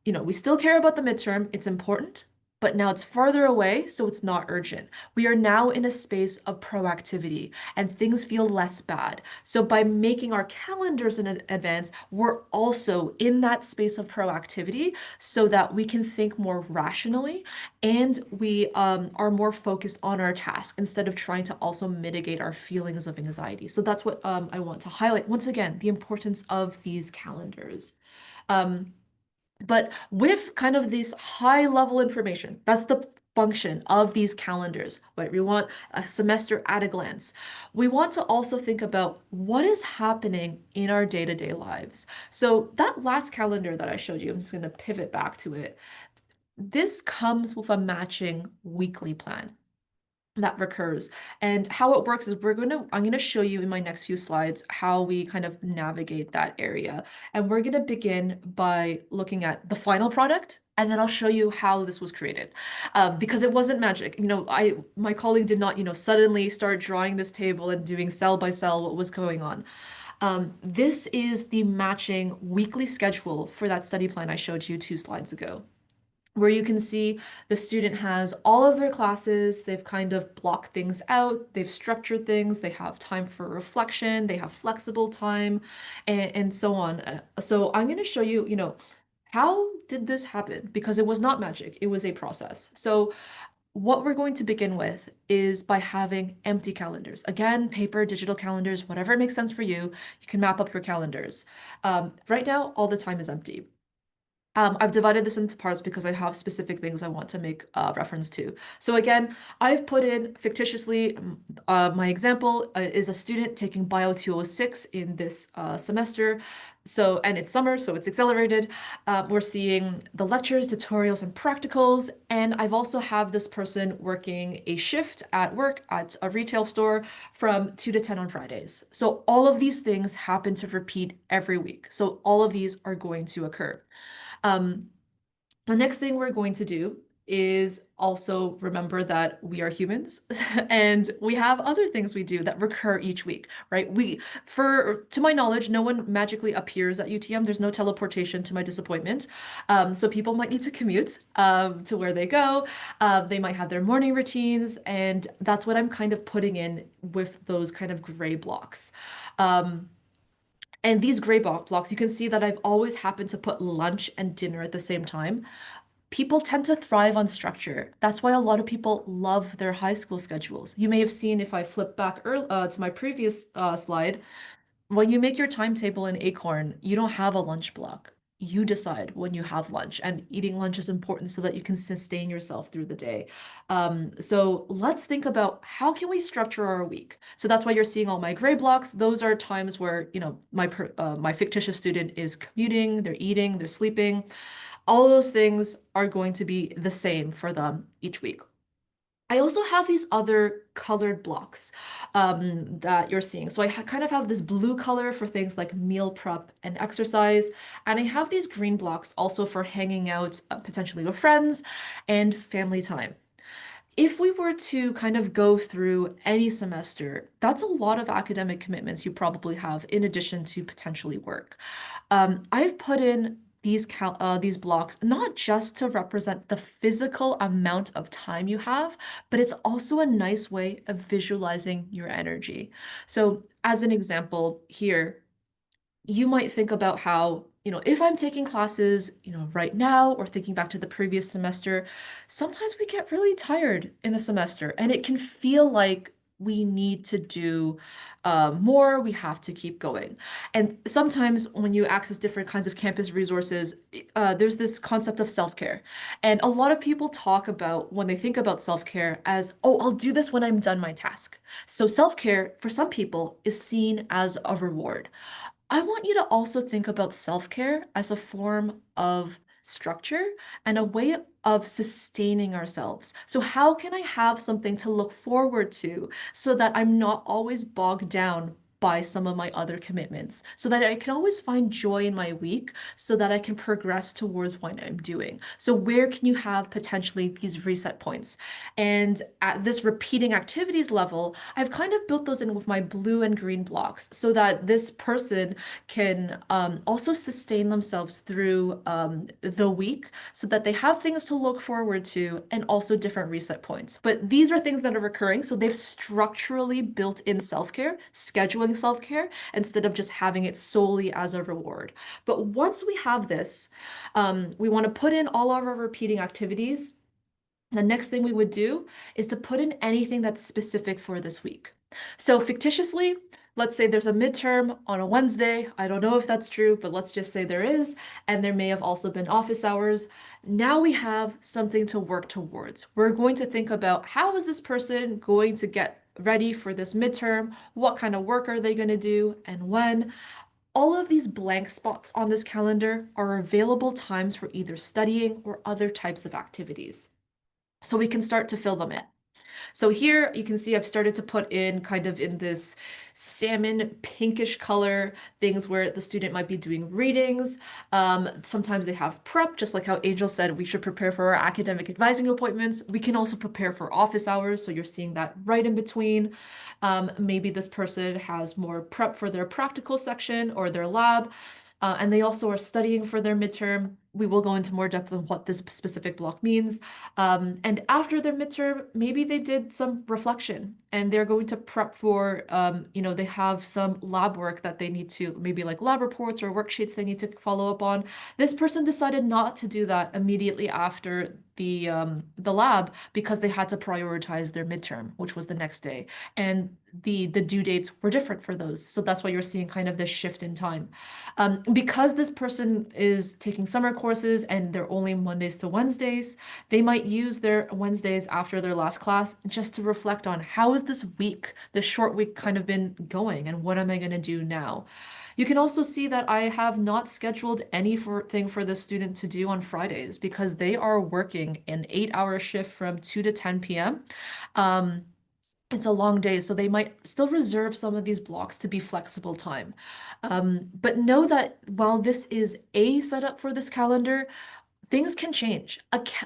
we still care about the midterm, it's important, but now it's farther away, so it's not urgent. We are now in a space of proactivity and things feel less bad. So by making our calendars in advance, we're also in that space of proactivity so that we can think more rationally and we are more focused on our task instead of trying to also mitigate our feelings of anxiety. So that's what I want to highlight. Once again, the importance of these calendars. Um, but with kind of this high level information, that's the function of these calendars, right? We want a semester at a glance. We want to also think about what is happening in our day-to-day lives. So that last calendar that I showed you, I'm just going to pivot back to it. This comes with a matching weekly plan that recurs. And how it works is I'm going to show you in my next few slides how we kind of navigate that area. And we're going to begin by looking at the final product, and then I'll show you how this was created. Because it wasn't magic. My colleague did not, suddenly start drawing this table and doing cell by cell what was going on. This is the matching weekly schedule for that study plan I showed you 2 slides ago, where you can see the student has all of their classes, they've kind of blocked things out, they've structured things, they have time for reflection, they have flexible time, and so on. So I'm going to show you, how did this happen? Because it was not magic, it was a process. So what we're going to begin with is by having empty calendars. Again, paper, digital calendars, whatever makes sense for you, you can map up your calendars. Right now, all the time is empty. I've divided this into parts because I have specific things I want to make reference to. So again, I've put in fictitiously, my example is a student taking Bio 206 in this semester. So, and it's summer, so it's accelerated. We're seeing the lectures, tutorials, and practicals. And I've also have this person working a shift at work at a retail store from 2 to 10 on Fridays. So all of these things happen to repeat every week. So all of these are going to occur. Um, the next thing we're going to do is also remember that we are humans and we have other things we do that recur each week, right? To my knowledge, no one magically appears at UTM. There's no teleportation to my disappointment. So people might need to commute to where they go. They might have their morning routines, and that's what I'm kind of putting in with those kind of gray blocks. Um, and these gray blocks, you can see that I've always happened to put lunch and dinner at the same time. People tend to thrive on structure. That's why a lot of people love their high school schedules. You may have seen if I flip back to my previous slide, when you make your timetable in Acorn, you don't have a lunch block. You decide when you have lunch, and eating lunch is important so that you can sustain yourself through the day. So let's think about how can we structure our week. So that's why you're seeing all my gray blocks. Those are times where, my fictitious student is commuting, they're eating, they're sleeping. All those things are going to be the same for them each week. I also have these other colored blocks that you're seeing. So I kind of have this blue color for things like meal prep and exercise, and I have these green blocks also for hanging out potentially with friends and family time. If we were to kind of go through any semester, that's a lot of academic commitments you probably have in addition to potentially work. I've put in these blocks not just to represent the physical amount of time you have, but it's also a nice way of visualizing your energy. So, as an example here, you might think about how, if I'm taking classes, right now or thinking back to the previous semester, sometimes we get really tired in the semester and it can feel like we need to do more, we have to keep going. And sometimes when you access different kinds of campus resources, there's this concept of self-care. And a lot of people talk about when they think about self-care as, oh, I'll do this when I'm done my task. So self-care for some people is seen as a reward. I want you to also think about self-care as a form of structure and a way of sustaining ourselves. So, how can I have something to look forward to so that I'm not always bogged down by some of my other commitments so that I can always find joy in my week so that I can progress towards what I'm doing. So, where can you have potentially these reset points? And at this repeating activities level, I've kind of built those in with my blue and green blocks so that this person can also sustain themselves through the week so that they have things to look forward to and also different reset points. But these are things that are recurring, so they've structurally built in self-care, scheduling self-care, instead of just having it solely as a reward. But once we have this, we want to put in all of our repeating activities. The next thing we would do is to put in anything that's specific for this week. So fictitiously, let's say there's a midterm on a Wednesday. I don't know if that's true, but let's just say there is, and there may have also been office hours. Now we have something to work towards. We're going to think about how is this person going to get ready for this midterm? What kind of work are they going to do and when? All of these blank spots on this calendar are available times for either studying or other types of activities. So we can start to fill them in. So here you can see I've started to put in kind of in this salmon pinkish color things where the student might be doing readings. Sometimes they have prep, just like how Angel said, we should prepare for our academic advising appointments. We can also prepare for office hours. So you're seeing that right in between. Maybe this person has more prep for their practical section or their lab. And they also are studying for their midterm. We will go into more depth on what this specific block means. And after their midterm, maybe they did some reflection and they're going to prep for, they have some lab work that they need to, maybe like lab reports or worksheets they need to follow up on. This person decided not to do that immediately after the lab because they had to prioritize their midterm, which was the next day. And the due dates were different for those. So that's why you're seeing kind of this shift in time. Because this person is taking summer courses and they're only Mondays to Wednesdays, they might use their Wednesdays after their last class just to reflect on how is this week, this short week kind of been going and what am I going to do now? You can also see that I have not scheduled anything for the student to do on Fridays because they are working an 8-hour shift from 2 to 10 p.m. It's a long day, so they might still reserve some of these blocks to be flexible time. But know that while this is a setup for this calendar, things can change.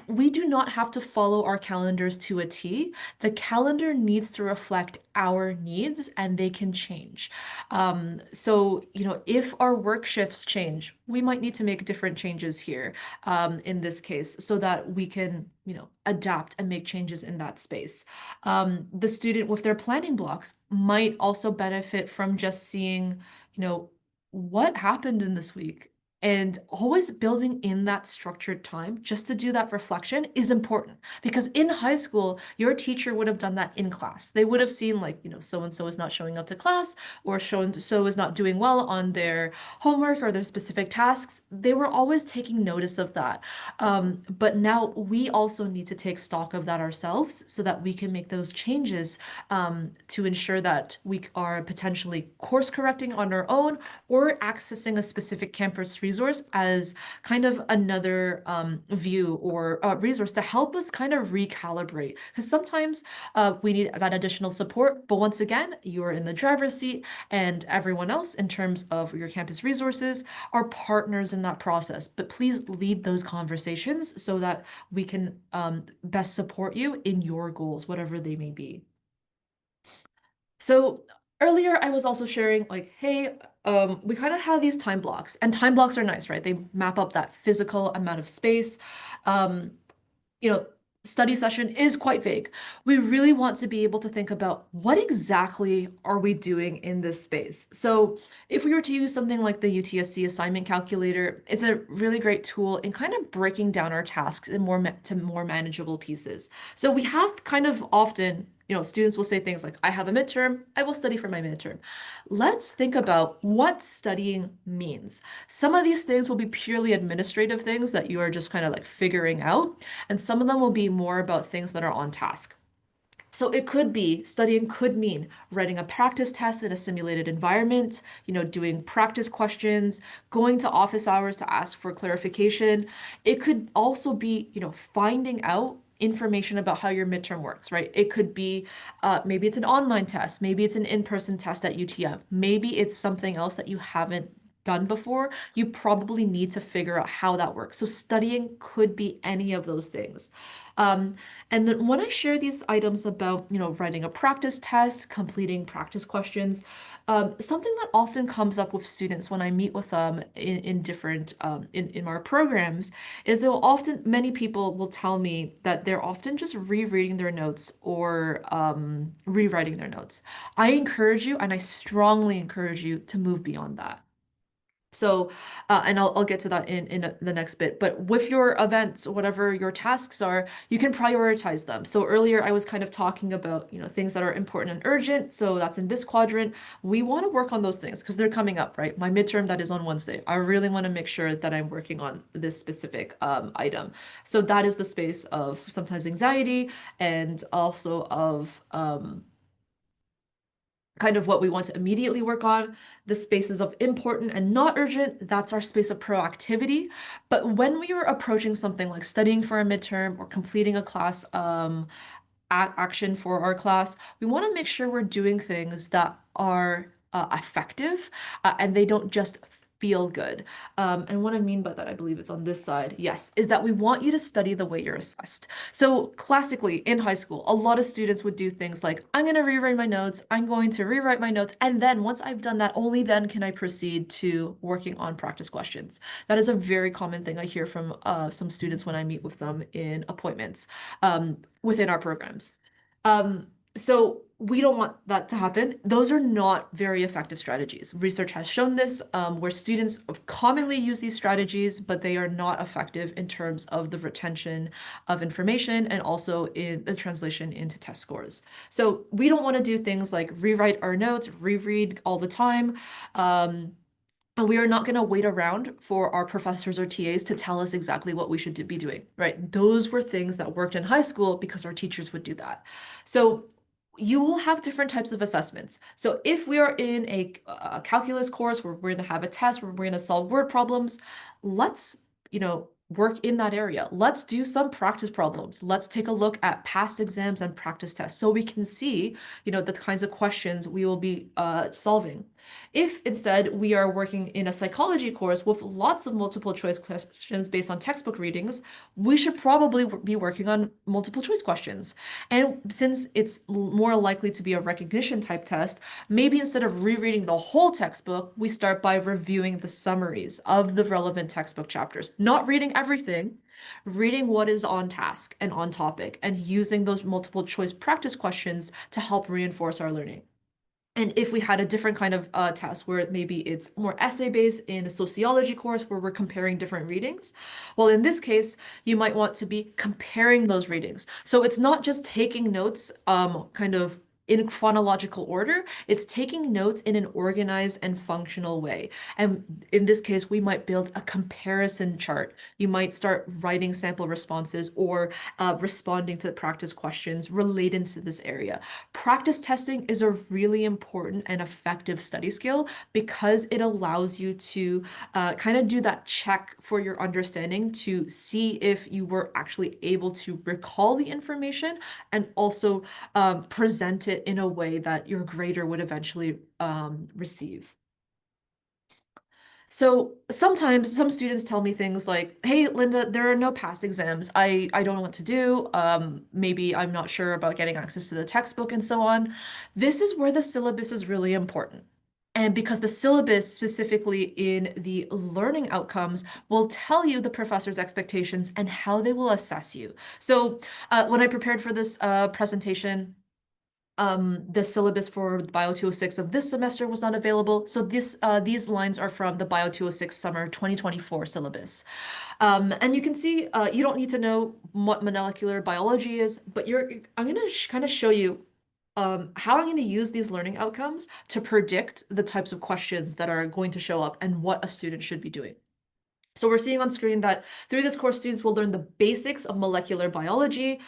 We do not have to follow our calendars to a T. The calendar needs to reflect our needs and they can change. If our work shifts change, we might need to make different changes here in this case so that we can, adapt and make changes in that space. The student with their planning blocks might also benefit from just seeing, what happened in this week. And always building in that structured time just to do that reflection is important because in high school, your teacher would have done that in class. They would have seen like, so and so is not showing up to class or so and so is not doing well on their homework or their specific tasks. They were always taking notice of that. But now we also need to take stock of that ourselves so that we can make those changes to ensure that we are potentially course correcting on our own or accessing a specific campus resource as kind of another view or resource to help us kind of recalibrate. Because sometimes we need that additional support. But once again, you're in the driver's seat and everyone else in terms of your campus resources are partners in that process. But please lead those conversations so that we can best support you in your goals, whatever they may be. So earlier I was also sharing like, hey, we kind of have these time blocks and time blocks are nice, right? They map up that physical amount of space. Um, you know, Study session is quite vague. We really want to be able to think about what exactly are we doing in this space. So if we were to use something like the UTSC assignment calculator, it's a really great tool in kind of breaking down our tasks in to more manageable pieces. So we have kind of often, students will say things like, I have a midterm, I will study for my midterm. Let's think about what studying means. Some of these things will be purely administrative things that you are just kind of like figuring out, and some of them will be more about things that are on task. So it could be studying could mean writing a practice test in a simulated environment, doing practice questions, going to office hours to ask for clarification. It could also be, finding out information about how your midterm works, right? It could be maybe it's an online test, maybe it's an in-person test at UTM, maybe it's something else that you haven't done before. You probably need to figure out how that works. So studying could be any of those things. Um, and then when I share these items about, writing a practice test, completing practice questions, something that often comes up with students when I meet with them in different in our programs is many people will tell me that they're often just rereading their notes or rewriting their notes. I encourage you, and I strongly encourage you to move beyond that. So, and I'll get to that in the next bit. But with your events, whatever your tasks are, you can prioritize them. So earlier I was kind of talking about, things that are important and urgent. So that's in this quadrant. We want to work on those things because they're coming up, right? My midterm that is on Wednesday. I really want to make sure that I'm working on this specific item. So that is the space of sometimes anxiety and also of kind of what we want to immediately work on. The spaces of important and not urgent, that's our space of proactivity. But when we are approaching something like studying for a midterm or completing a class action for our class, we want to make sure we're doing things that are effective and they don't just feel good. And what I mean by that, I believe it's on this side, yes, is that we want you to study the way you're assessed. So classically in high school, a lot of students would do things like, I'm going to rewrite my notes, I'm going to rewrite my notes, and then once I've done that, only then can I proceed to working on practice questions. That is a very common thing I hear from some students when I meet with them in appointments within our programs. So we don't want that to happen. Those are not very effective strategies. Research has shown this, where students commonly use these strategies, but they are not effective in terms of the retention of information and also in the translation into test scores. So we don't want to do things like rewrite our notes, reread all the time. And we are not going to wait around for our professors or TAs to tell us exactly what we should be doing, right? Those were things that worked in high school because our teachers would do that. So you will have different types of assessments. So if we are in a calculus course where we're going to have a test where we're going to solve word problems, let's, work in that area. Let's do some practice problems. Let's take a look at past exams and practice tests so we can see, the kinds of questions we will be solving. If instead we are working in a psychology course with lots of multiple choice questions based on textbook readings, we should probably be working on multiple choice questions. And since it's more likely to be a recognition type test, maybe instead of rereading the whole textbook, we start by reviewing the summaries of the relevant textbook chapters, not reading everything, reading what is on task and on topic, and using those multiple choice practice questions to help reinforce our learning. And if we had a different kind of test where maybe it's more essay-based in a sociology course where we're comparing different readings, well, in this case, you might want to be comparing those readings. So it's not just taking notes kind of in chronological order, it's taking notes in an organized and functional way. And in this case, we might build a comparison chart. You might start writing sample responses or responding to practice questions related to this area. Practice testing is a really important and effective study skill because it allows you to kind of do that check for your understanding to see if you were actually able to recall the information and also present it in a way that your grader would eventually receive. So sometimes some students tell me things like, "Hey, Linda, there are no past exams. I don't know what to do. Maybe I'm not sure about getting access to the textbook and so on." This is where the syllabus is really important. And because the syllabus, specifically in the learning outcomes, will tell you the professor's expectations and how they will assess you. So when I prepared for this presentation, the syllabus for Bio 206 of this semester was not available. So these lines are from the Bio 206 summer 2024 syllabus. And you can see you don't need to know what molecular biology is, but I'm going to kind of show you how I'm going to use these learning outcomes to predict the types of questions that are going to show up and what a student should be doing. So we're seeing on screen that through this course, students will learn the basics of molecular biology,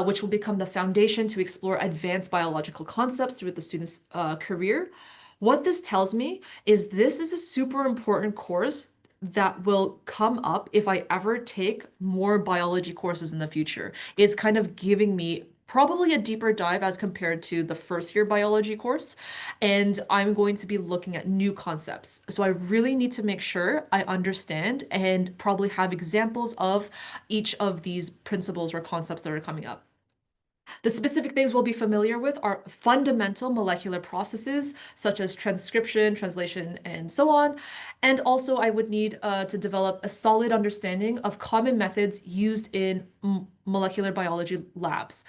which will become the foundation to explore advanced biological concepts throughout the student's career. What this tells me is this is a super important course that will come up if I ever take more biology courses in the future. It's kind of giving me probably a deeper dive as compared to the first year biology course. And I'm going to be looking at new concepts. So I really need to make sure I understand and probably have examples of each of these principles or concepts that are coming up. The specific things we'll be familiar with are fundamental molecular processes such as transcription, translation, and so on. And also, I would need to develop a solid understanding of common methods used in molecular biology labs.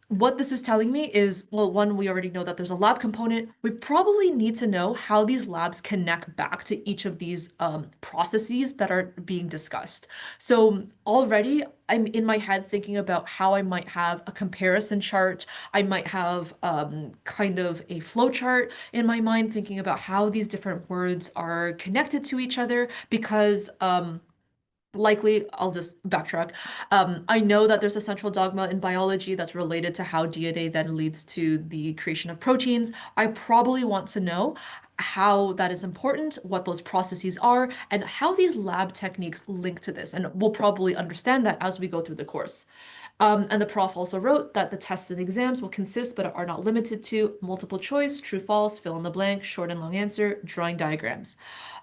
What this is telling me is, well, one, we already know that there's a lab component. We probably need to know how these labs connect back to each of these processes that are being discussed. So already I'm in my head thinking about how I might have a comparison chart. I might have kind of a flow chart in my mind thinking about how these different words are connected to each other because likely, I'll just backtrack. I know that there's a central dogma in biology that's related to how DNA then leads to the creation of proteins. I probably want to know how that is important, what those processes are, and how these lab techniques link to this. And we'll probably understand that as we go through the course. And the prof also wrote that the tests and exams will consist but are not limited to multiple choice, true, false, fill in the blank, short and long answer, drawing diagrams.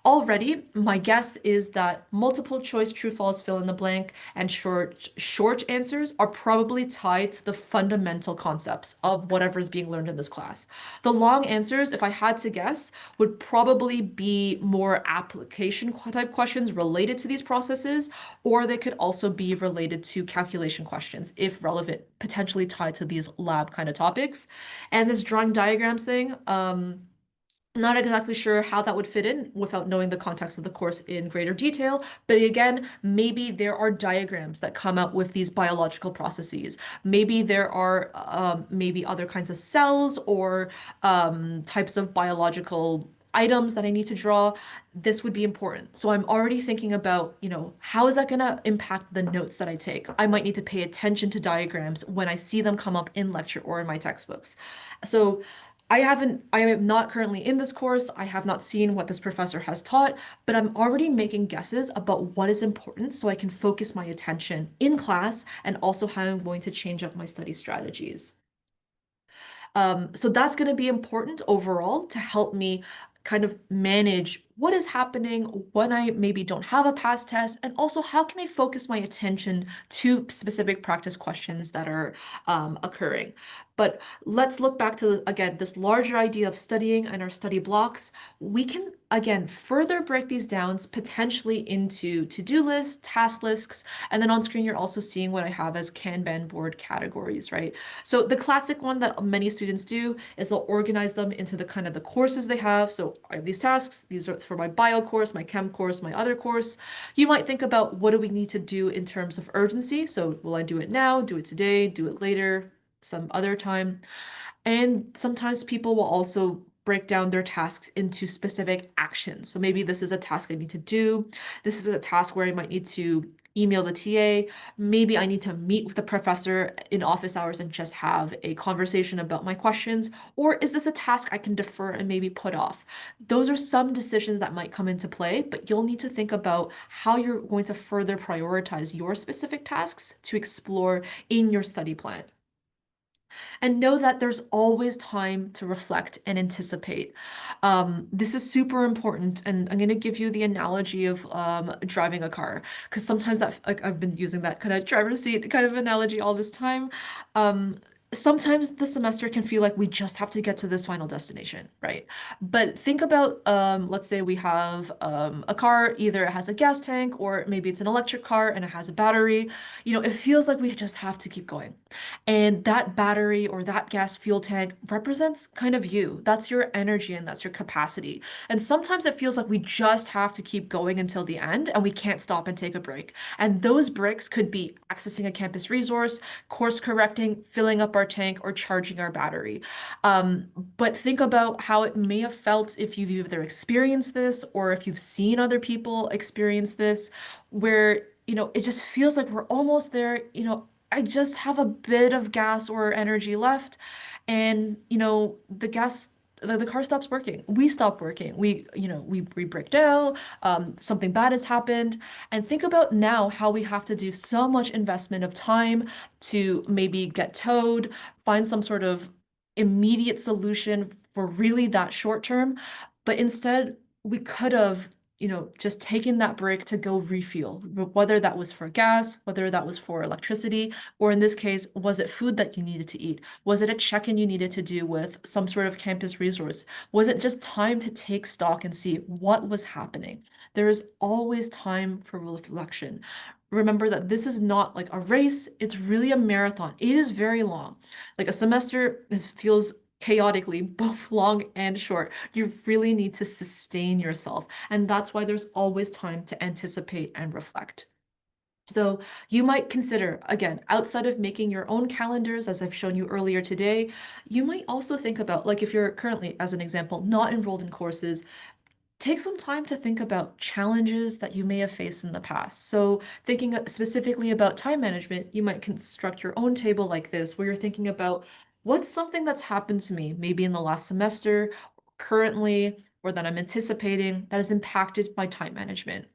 Already, my guess is that multiple choice, true, false, fill in the blank, and short answers are probably tied to the fundamental concepts of whatever is being learned in this class. The long answers, if I had to guess, would probably be more application type questions related to these processes, or they could also be related to calculation questions, if relevant, potentially tied to these lab kind of topics. And this drawing diagrams thing, not exactly sure how that would fit in without knowing the context of the course in greater detail. But again, maybe there are diagrams that come out with these biological processes. Maybe there are maybe other kinds of cells or types of biological items that I need to draw. This would be important. So I'm already thinking about, how is that going to impact the notes that I take? I might need to pay attention to diagrams when I see them come up in lecture or in my textbooks. So I am not currently in this course. I have not seen what this professor has taught, but I'm already making guesses about what is important so I can focus my attention in class and also how I'm going to change up my study strategies. So that's going to be important overall to help me kind of manage what is happening when I maybe don't have a past test, and also how can I focus my attention to specific practice questions that are occurring. But let's look back to, again, this larger idea of studying and our study blocks. We can, again, further break these down potentially into to-do lists, task lists, and then on screen, you're also seeing what I have as Kanban board categories, right? So the classic one that many students do is they'll organize them into the kind of the courses they have. So I have these tasks, these are for my bio course, my chem course, my other course. You might think about what do we need to do in terms of urgency? So will I do it now, do it today, do it later, some other time? And sometimes people will also break down their tasks into specific actions. So maybe this is a task I need to do. This is a task where I might need to email the TA. Maybe I need to meet with the professor in office hours and just have a conversation about my questions. Or is this a task I can defer and maybe put off? Those are some decisions that might come into play, but you'll need to think about how you're going to further prioritize your specific tasks to explore in your study plan. And know that there's always time to reflect and anticipate. This is super important, and I'm going to give you the analogy of driving a car, because sometimes that, like, I've been using that kind of driver's seat kind of analogy all this time. Um, Sometimes the semester can feel like we just have to get to this final destination, right? But think about, let's say we have a car, either it has a gas tank or maybe it's an electric car and it has a battery. It feels like we just have to keep going. And that battery or that gas fuel tank represents kind of you. That's your energy and that's your capacity. And sometimes it feels like we just have to keep going until the end and we can't stop and take a break. And those breaks could be accessing a campus resource, course correcting, filling up our tank, or charging our battery. But think about how it may have felt if you've either experienced this or if you've seen other people experience this, where, it just feels like we're almost there. I just have a bit of gas or energy left. And, the gas the car stops working. We stop working. We break down. Something bad has happened. And think about now how we have to do so much investment of time to maybe get towed, find some sort of immediate solution for really that short term. But instead, we could have, just taken that break to go refuel, whether that was for gas, whether that was for electricity, or in this case, was it food that you needed to eat? Was it a check-in you needed to do with some sort of campus resource? Was it just time to take stock and see what was happening? There is always time for reflection. Remember that this is not like a race, it's really a marathon. It is very long. Like a semester feels chaotically both long and short. You really need to sustain yourself. And that's why there's always time to anticipate and reflect. So you might consider, again, outside of making your own calendars, as I've shown you earlier today, you might also think about, like if you're currently, as an example, not enrolled in courses, take some time to think about challenges that you may have faced in the past. So thinking specifically about time management, you might construct your own table like this, where you're thinking about what's something that's happened to me, maybe in the last semester, currently, or that I'm anticipating that has impacted my time management.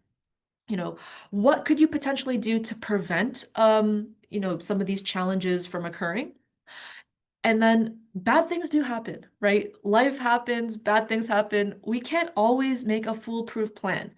You know, what could you potentially do to prevent, some of these challenges from occurring? And then bad things do happen, right? Life happens, bad things happen. We can't always make a foolproof plan.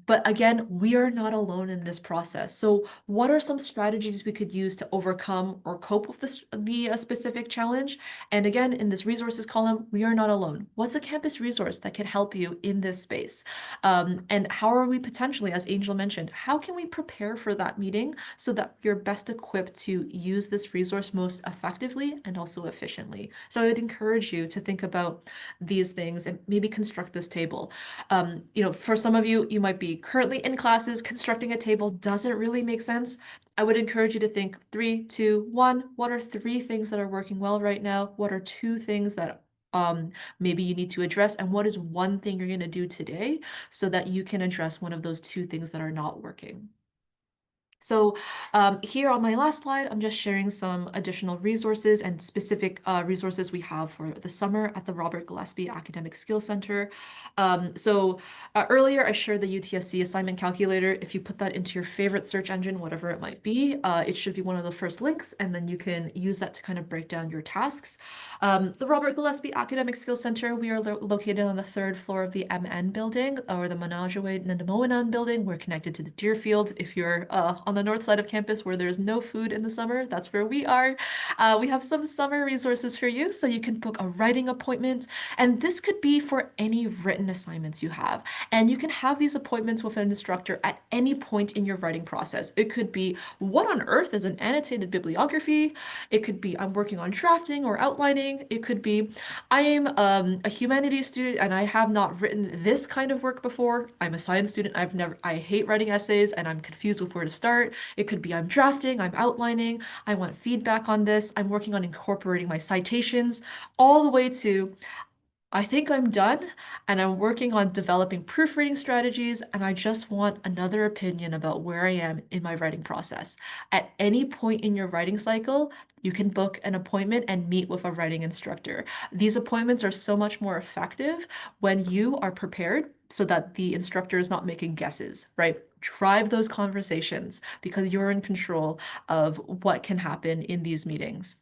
But again, we are not alone in this process. So, what are some strategies we could use to overcome or cope with the specific challenge? And again, in this resources column, we are not alone. What's a campus resource that could help you in this space? And how are we potentially, as Angel mentioned, how can we prepare for that meeting so that you're best equipped to use this resource most effectively and also efficiently? So, I would encourage you to think about these things and maybe construct this table. For some of you, you might be currently in classes, constructing a table doesn't really make sense. I would encourage you to think three, two, one. What are three things that are working well right now? What are two things that maybe you need to address? And what is one thing you're going to do today so that you can address one of those two things that are not working? So here on my last slide, I'm just sharing some additional resources and specific resources we have for the summer at the Robert Gillespie Academic Skills Center. Earlier, I shared the UTSC assignment calculator. If you put that into your favorite search engine, whatever it might be, it should be one of the first links, and then you can use that to kind of break down your tasks. The Robert Gillespie Academic Skills Center, we are located on the third floor of the MN building, or the Menajaway Nandamoanan building. We're connected to the Deerfield. If you're on the north side of campus where there's no food in the summer, that's where we are. We have some summer resources for you, so you can book a writing appointment, and this could be for any written assignments you have. And you can have these appointments with an instructor at any point in your writing process. It could be, what on earth is an annotated bibliography? It could be, I'm working on drafting or outlining. It could be, I am a humanities student and I have not written this kind of work before. I'm a science student. I hate writing essays and I'm confused with where to start. It could be, I'm drafting, I'm outlining, I want feedback on this, I'm working on incorporating my citations, all the way to, I think I'm done and I'm working on developing proofreading strategies, and I just want another opinion about where I am in my writing process. At any point in your writing cycle, you can book an appointment and meet with a writing instructor. These appointments are so much more effective when you are prepared so that the instructor is not making guesses, right? Drive those conversations because you're in control of what can happen in these meetings.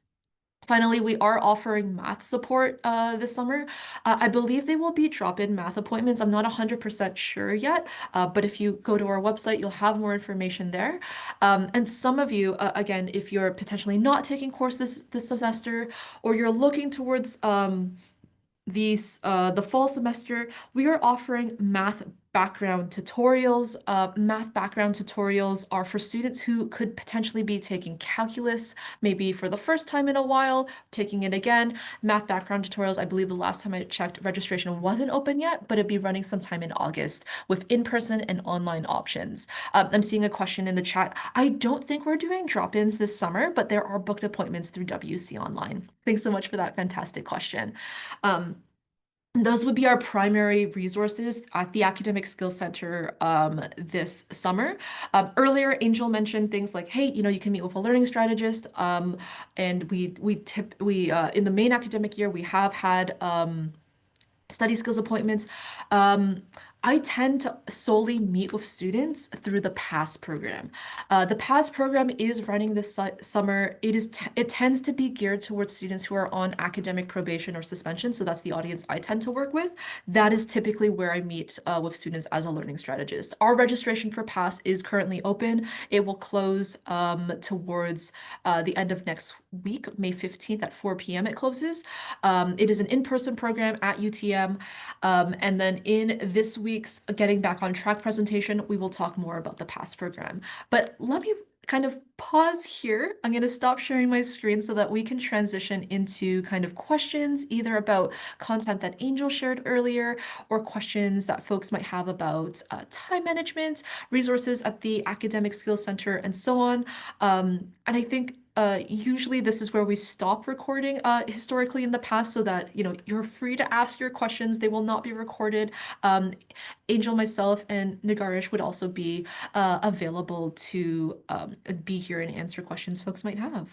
Finally, we are offering math support this summer. I believe they will be drop-in math appointments. I'm not 100% sure yet, but if you go to our website, you'll have more information there. And some of you, again, if you're potentially not taking course this semester, or you're looking towards the fall semester, we are offering math background tutorials. Math background tutorials are for students who could potentially be taking calculus, maybe for the first time in a while, taking it again. Math background tutorials, I believe the last time I checked, registration wasn't open yet, but it'd be running sometime in August with in-person and online options. I'm seeing a question in the chat. I don't think we're doing drop-ins this summer, but there are booked appointments through WC Online. Thanks so much for that fantastic question. Um, Those would be our primary resources at the Academic Skills Center this summer. Earlier, Angel mentioned things like, hey, you can meet with a learning strategist. And we in the main academic year, we have had study skills appointments. Um, I tend to solely meet with students through the PASS program. The PASS program is running this summer. It tends to be geared towards students who are on academic probation or suspension. So that's the audience I tend to work with. That is typically where I meet with students as a learning strategist. Our registration for PASS is currently open. It will close towards the end of next week, May 15th at 4 p.m. It closes. It is an in-person program at UTM. And then in this week's Getting Back on Track presentation, we will talk more about the PASS program. But let me kind of pause here. I'm going to stop sharing my screen so that we can transition into kind of questions, either about content that Angel shared earlier or questions that folks might have about time management, resources at the Academic Skills Center, and so on. And I think usually this is where we stop recording historically in the past so that, you're free to ask your questions. They will not be recorded. Um, Angel, myself, and Nagarish would also be available to be here and answer questions folks might have.